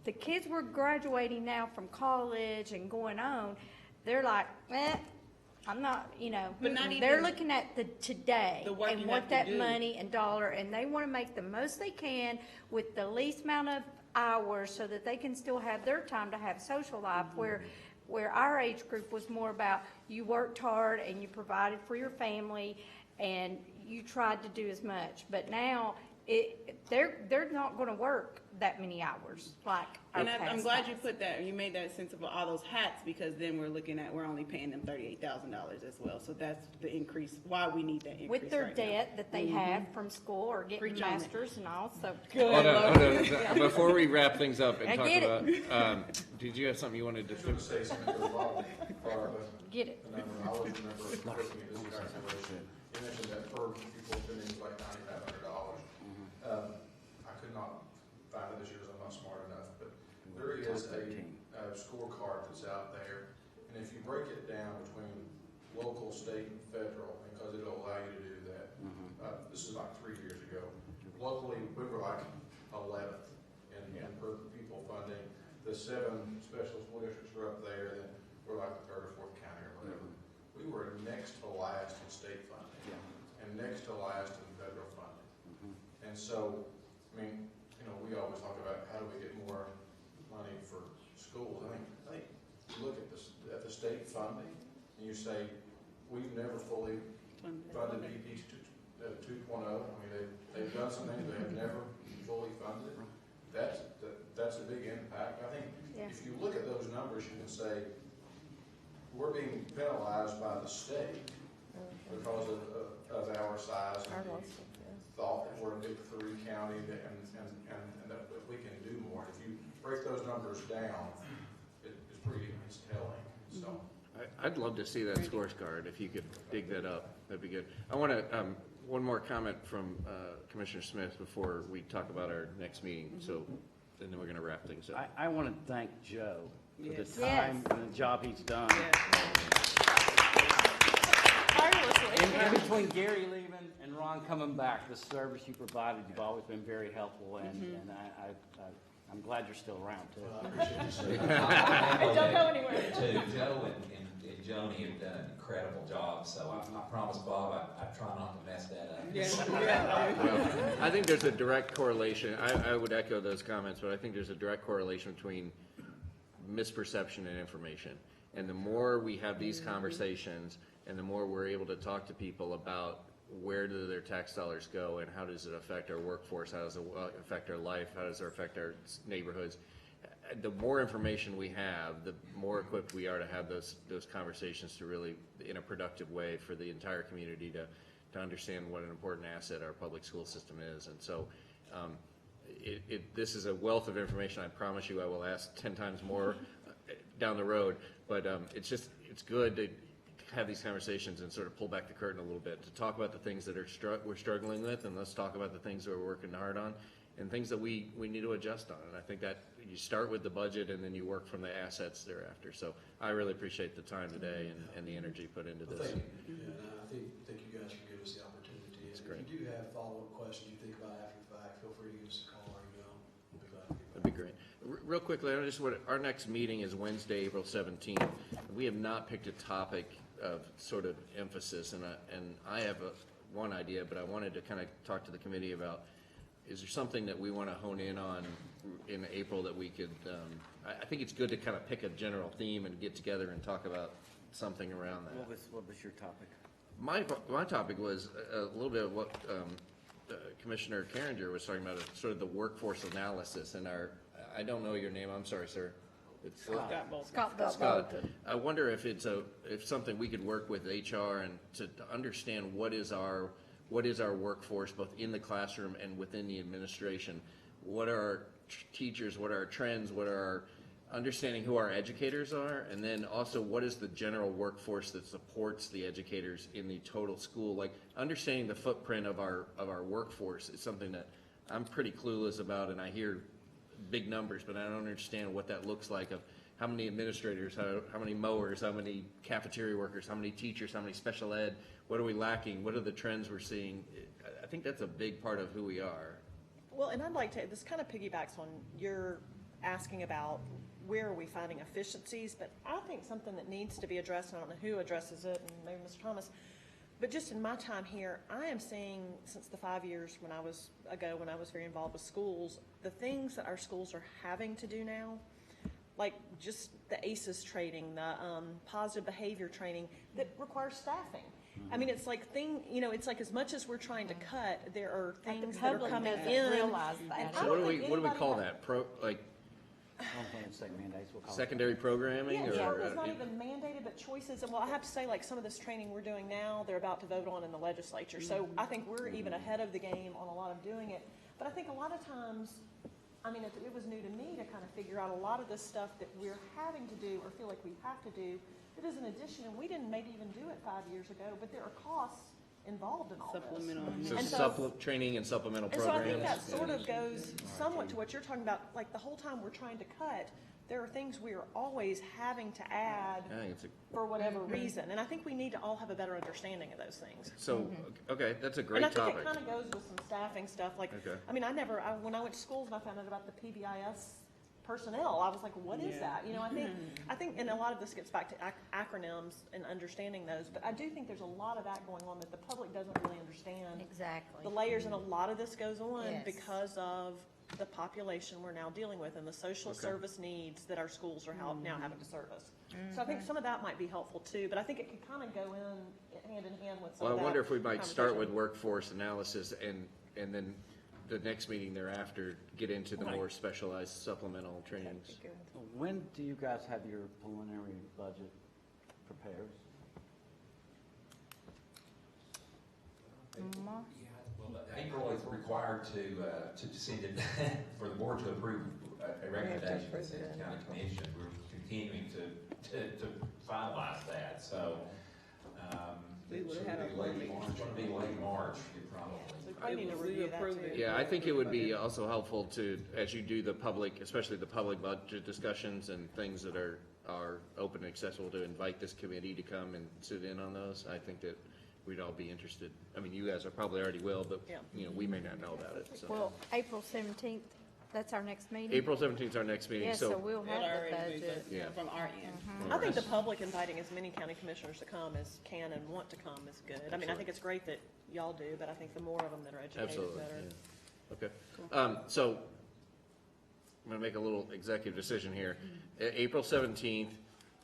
Speaker 6: the kids we're graduating now from college and going on, they're like, I'm not,
Speaker 3: But not
Speaker 6: they're
Speaker 3: even
Speaker 6: looking at the today
Speaker 3: the work
Speaker 6: and
Speaker 3: you
Speaker 6: what
Speaker 3: have to
Speaker 6: that
Speaker 3: do.
Speaker 6: money and dollar, and they want to make the most they can with the least amount of hours so that they can still have their time to have social life where our age group was more about you worked hard and you provided for your family and you tried to do as much. But now they're not going to work that many hours like our
Speaker 3: And I'm
Speaker 6: past
Speaker 3: glad you
Speaker 6: has.
Speaker 3: put that, you made that sense of all those hats, because then we're only paying them $38,000 as well. So that's the increase, why we need that increase
Speaker 6: With their
Speaker 3: right now.
Speaker 6: debt that they have from school or getting
Speaker 3: Preach on it.
Speaker 6: masters and all, so.
Speaker 2: Hold on. Before we wrap things up and
Speaker 6: I
Speaker 2: talk
Speaker 6: get
Speaker 2: about, did you have something you wanted to?
Speaker 10: I was gonna say something to Bob,
Speaker 6: Get it.
Speaker 10: and I always remember looking at this calculation. You mentioned that per pupil spending is like $9,500. I could not find it this year, 'cause I'm not smart enough, this is like 3 years ago. Locally, we were like 11th in per pupil funding. The 7 special school districts were up there, then we're like the 3rd or 4th county or whatever. We were next to last in state funding and next to last in federal funding. And so, I mean, you know, we always talk about how do we get more money for schools. I think you look at the state funding and you say, we've never fully funded EP 2.0. I mean, they've done some things they have never fully funded. That's a big impact. I think if you look at those numbers, you can say we're being penalized by the state because of our size, and we thought that we're a big 3 county and that we can do more. If you break those numbers down, it's telling. So.
Speaker 2: I'd love to see that scorecard, if you could dig that up, that'd be good. I want to, one more comment from Commissioner Smith before we talk about our next meeting, so, and then we're going to wrap things up.
Speaker 7: I want to thank Joe for
Speaker 3: Yes.
Speaker 7: the time and the job he's done. In between Gary leaving and Ron coming back, the service you provided, you've always been very helpful, and I'm glad you're still around, too.
Speaker 4: Don't go anywhere. Joe and Joni have done an incredible job, so I promise, Bob, I try not to mess that up.
Speaker 2: Well, I think there's a direct correlation. I would echo those comments, but I think there's a direct correlation between misperception and information. And the more we have these conversations, and the more we're able to talk to people about where do their tax dollars go and how does it affect our workforce, how does it affect our life, how does it affect our neighborhoods, the more information we have, the more equipped we are to have those conversations to really, in a productive way, for the entire community to understand what an important asset our public school system is. And so this is a wealth of information. I promise you I will ask 10 times more down the road, but it's good to have these conversations and sort of pull back the curtain a little bit to talk about the things that we're struggling with, and let's talk about the things that we're working hard on and things that we need to adjust on. And I think that you start with the budget and then you work from the assets thereafter. So I really appreciate the time today and the energy put into this.
Speaker 5: Thank you. And I think you guys will give us the opportunity.
Speaker 2: That's
Speaker 5: And
Speaker 2: great.
Speaker 5: if you do have follow-up questions you think about after the fact, feel free to give us a call or email. We'll be glad to give
Speaker 2: That'd be great. Real quickly, our next meeting is Wednesday, April 17th. We have not picked a topic of sort of emphasis, and I have one idea, but I wanted to kind of talk to the committee about, is there something that we want to hone in on in April that we could, I think it's good to kind of pick a general theme and get together and talk about something around that.
Speaker 7: What was your topic?
Speaker 2: My topic was a little bit of what Commissioner Carringer was talking about, sort of the workforce analysis and I don't know your name, I'm sorry, sir. It's Scott. I wonder if it's something we could work with HR and to understand what is our workforce, both in the classroom and within the administration. What are our teachers? What are our trends? What are our understanding who our educators are, and then also what is the general workforce that supports the educators in the total school? Like understanding the footprint of our workforce is something that I'm pretty clueless about, and I hear big numbers, but I don't understand what that looks like of how many administrators, how many mowers, how many cafeteria workers, how many teachers, how many special ed, what are we lacking, what are the trends we're seeing? I think that's a big part of who we are.
Speaker 1: Well, and I'd like to, this kind of piggybacks on your asking about where are we finding efficiencies, but I think something that needs to be addressed, and I don't know who addresses it, and maybe Mr. Thomas, but just in my time here, I am seeing since the 5 years when I was very involved with schools, the things that our schools are having to do now, like just the ACEs training, the positive behavior training that requires staffing. I mean, it's like it's like as much as we're trying to cut, there are things that are coming in.
Speaker 6: Realize that.
Speaker 2: So what do we call that? Secondary programming?
Speaker 1: Yeah,
Speaker 2: or
Speaker 1: it's not even mandated, but choices. And well, I have to say, like some of this training we're doing now, they're about to vote on in the legislature. So I think we're even ahead of the game on a lot of doing it. But I think a lot of times, I mean, it was new to me to kind of figure out a lot of this stuff that we're having to do or feel like we have to do. It is an addition, and we didn't maybe even do it 5 years ago, but there are costs involved in all this.
Speaker 2: So training and supplemental programs.
Speaker 1: And so I think that sort of goes somewhat to what you're talking about. Like the whole time we're trying to cut, there are things we are always having to add
Speaker 2: I think it's
Speaker 1: for whatever reason. And I think we need to all have a better understanding of those things.
Speaker 2: so, okay, that's a great
Speaker 1: And I think
Speaker 2: topic.
Speaker 1: it kind of goes with some staffing stuff, like,
Speaker 2: Okay.
Speaker 1: I mean, when I went to schools and I found out about the PBIS personnel, I was like, what is that? You know, I think, and a lot of this gets back to acronyms and understanding those, but I do think there's a lot of that going on that the public doesn't really understand.
Speaker 6: Exactly.
Speaker 1: The layers, and a lot of this goes on
Speaker 6: Yes.
Speaker 1: because of the population we're now dealing with and the social service needs that our schools are now having to service. So I think some of that might be helpful too, but I think it could kind of go hand in hand with some
Speaker 2: Well,
Speaker 1: of
Speaker 2: I
Speaker 1: that
Speaker 2: wonder if we might start with
Speaker 1: conversation.
Speaker 2: workforce analysis and then the next meeting thereafter, get into the more specialized supplemental trainings.
Speaker 7: When do you guys have your preliminary budget prepared?
Speaker 4: Well, April is required to send it, for the board to approve a recommendation to send to county commission. We're continuing to finalize that, so,
Speaker 3: We would
Speaker 8: So
Speaker 3: have
Speaker 8: it'd
Speaker 3: a
Speaker 8: be late March, it'd be late March, probably.
Speaker 1: I need to review that too.
Speaker 2: Yeah, I think it would be also helpful to, as you do the public, especially the public budget discussions and things that are open and accessible, to invite this committee to come and sit in on those. I think that we'd all be interested. I mean, you guys are probably already will, but,
Speaker 1: Yeah.
Speaker 2: you know, we may not know about it, so.
Speaker 6: Well, April 17th, that's our next meeting?
Speaker 2: April 17th is our next meeting,
Speaker 6: Yeah, so
Speaker 2: so,
Speaker 6: we'll have the budget.
Speaker 2: Yeah.
Speaker 3: From our end.
Speaker 1: I think the public inviting as many county commissioners to come as can and want to come is good. I mean, I think it's great that y'all do, but I think the more of them that are educated,
Speaker 2: absolutely,
Speaker 1: better.
Speaker 2: yeah. Okay. So, I'm gonna make a little executive decision here. April 17th,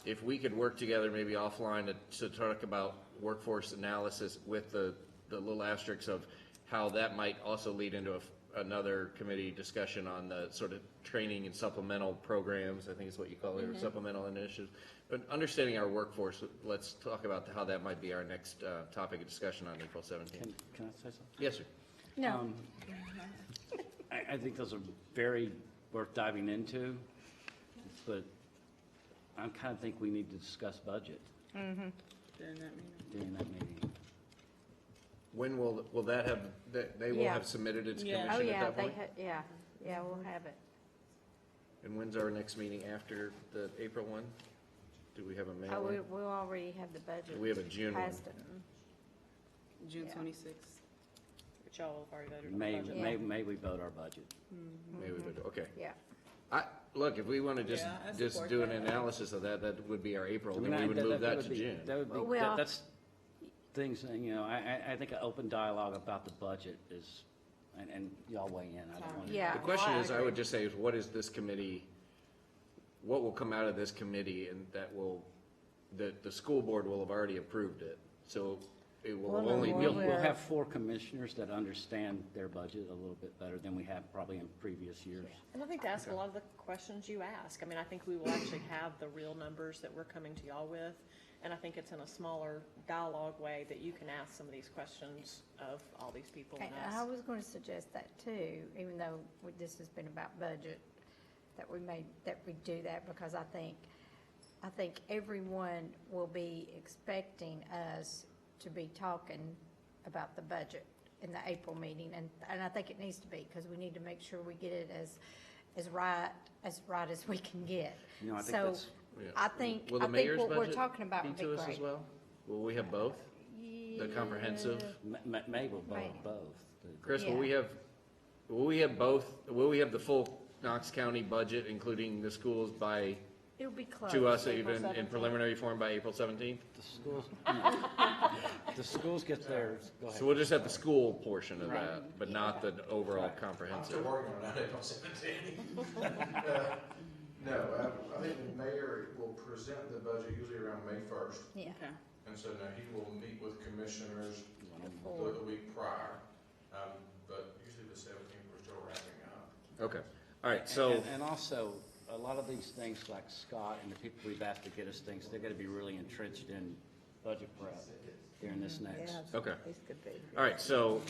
Speaker 2: if we could work together maybe offline to talk about workforce analysis with the little asterisks of how that might also lead into another committee discussion on the sort of training and supplemental programs, I think is what you call it, or supplemental initiatives. But understanding our workforce, let's talk about how that might be our next topic of discussion on April 17th.
Speaker 7: Can I say something?
Speaker 2: Yes, sir.
Speaker 6: No,
Speaker 7: I think those are very worth diving into, but I kind of think we need to discuss budget
Speaker 3: During that meeting.
Speaker 7: during that meeting.
Speaker 2: When will that have, they will
Speaker 6: Yeah.
Speaker 2: have submitted its
Speaker 3: Yeah.
Speaker 6: oh,
Speaker 2: commission
Speaker 6: yeah,
Speaker 2: at that point?
Speaker 6: yeah, we'll have it.
Speaker 2: And when's our next meeting after the April one? Do we have a May
Speaker 6: Oh,
Speaker 2: one?
Speaker 6: we'll already have the budget.
Speaker 2: We have a June one.
Speaker 6: passed it.
Speaker 3: June
Speaker 6: Yeah.
Speaker 3: 26th.
Speaker 1: Which y'all have already voted on the budget.
Speaker 7: May we vote our budget?
Speaker 2: Maybe we would, okay.
Speaker 6: Yeah.
Speaker 2: Look, if we want to
Speaker 3: Yeah, I
Speaker 2: just
Speaker 3: support
Speaker 2: do an
Speaker 3: that.
Speaker 2: analysis of that, that would be our April,
Speaker 7: I mean,
Speaker 2: then we would move that
Speaker 7: would
Speaker 2: to
Speaker 7: be-
Speaker 2: June.
Speaker 7: That would be,
Speaker 6: Well-
Speaker 7: that's things, you know, I think an open dialogue about the budget is, and y'all weigh in, I don't want to.
Speaker 6: Yeah.
Speaker 2: The question
Speaker 6: well, I
Speaker 2: is, I
Speaker 6: agree.
Speaker 2: would just say, is what is this committee, what will come out of this committee, and that will, the school board will have already approved it, so it will
Speaker 6: Well,
Speaker 2: only
Speaker 6: no,
Speaker 2: be.
Speaker 6: we'll-
Speaker 7: We'll have 4 commissioners that understand their budget a little bit better than we have probably in previous years.
Speaker 1: And I think to ask a lot of the questions you ask. I mean, I think we will actually have the real numbers that we're coming to y'all with. And I think it's in a smaller dialogue way that you can ask some of these questions of all these people and
Speaker 6: And I
Speaker 1: us.
Speaker 6: was going to suggest that too, even though this has been about budget, that we do that, because I think everyone will be expecting us to be talking about the budget in the April meeting, and I think it needs to be, because we need to make sure we get it as right as we can get.
Speaker 7: You know, I think
Speaker 6: So,
Speaker 7: that's-
Speaker 2: Yeah.
Speaker 6: I think
Speaker 2: Will the mayor's
Speaker 6: what we're
Speaker 2: budget
Speaker 6: talking about
Speaker 2: be
Speaker 6: would be
Speaker 2: to us as
Speaker 6: great.
Speaker 2: well? Will we have both? The comprehensive?
Speaker 7: May will
Speaker 6: May.
Speaker 7: vote both.
Speaker 2: Chris, will
Speaker 6: Yeah.
Speaker 2: we have both, will we have the full Knox County budget, including the schools by,
Speaker 6: It'll be close.
Speaker 2: to us
Speaker 1: April
Speaker 2: even in
Speaker 1: 17th.
Speaker 2: preliminary form by April 17th?
Speaker 7: The schools, the schools get theirs, go ahead.
Speaker 2: So we'll just have the school portion of
Speaker 7: Right.
Speaker 2: that, but not the overall
Speaker 10: I'm still
Speaker 2: comprehensive.
Speaker 10: working on that April 17th. No, I think the mayor will present the budget usually around May 1st.
Speaker 6: Yeah.
Speaker 3: Okay.
Speaker 10: And so now he will meet with commissioners
Speaker 6: Before.
Speaker 10: the week prior. But usually the 17th, we're still wrapping up.
Speaker 2: Okay, all right, so,
Speaker 7: And also, a lot of these things, like Scott and the people we've asked to get us things, they're gonna be really entrenched in budget prep during this next.
Speaker 2: okay,
Speaker 13: This could be.
Speaker 2: all right, so,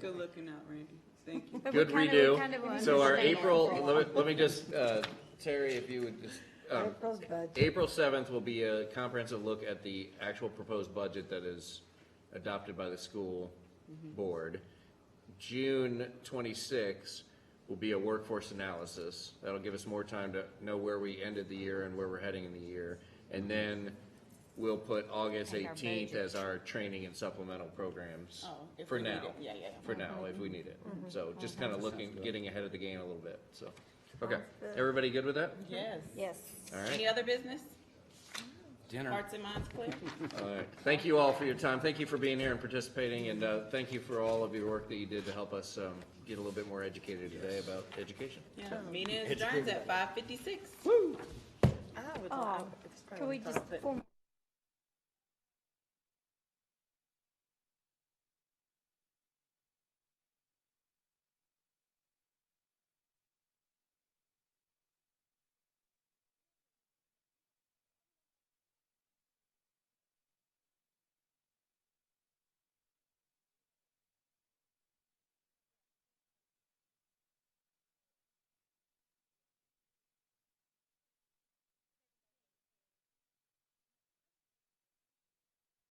Speaker 3: Good looking out, Randy. Thank you.
Speaker 6: But
Speaker 2: good
Speaker 6: we
Speaker 2: redo.
Speaker 6: kind of
Speaker 2: So our
Speaker 6: understand.
Speaker 2: April, let me just, Terry, if you would just,
Speaker 13: April's budget.
Speaker 2: April 7th will be a comprehensive look at the actual proposed budget that is adopted by the school board. June 26th will be a workforce analysis. That'll give us more time to know where we ended the year and where we're heading in the year. And then we'll put August
Speaker 6: And our
Speaker 2: 18th
Speaker 6: budget.
Speaker 2: as our training and supplemental programs
Speaker 3: Oh, if
Speaker 2: for
Speaker 3: we need
Speaker 2: now.
Speaker 3: it. Yeah, yeah.
Speaker 2: For now, if we need it. So just kind of looking, getting ahead of the game a little bit, so. Okay,
Speaker 13: Sounds good.
Speaker 2: everybody good with that?
Speaker 3: Yes.
Speaker 13: Yes.
Speaker 2: All
Speaker 3: Any
Speaker 2: right.
Speaker 3: other business?
Speaker 2: Dinner.
Speaker 3: Hearts and minds clear?
Speaker 2: All right. Thank you all for your time. Thank you for being here and participating, and thank you for all of your work that you did to help us get a little bit more educated today about education.
Speaker 3: Yeah, meeting adjourns at 5:56.
Speaker 1: I would
Speaker 6: Oh,
Speaker 1: like.
Speaker 6: Can we just,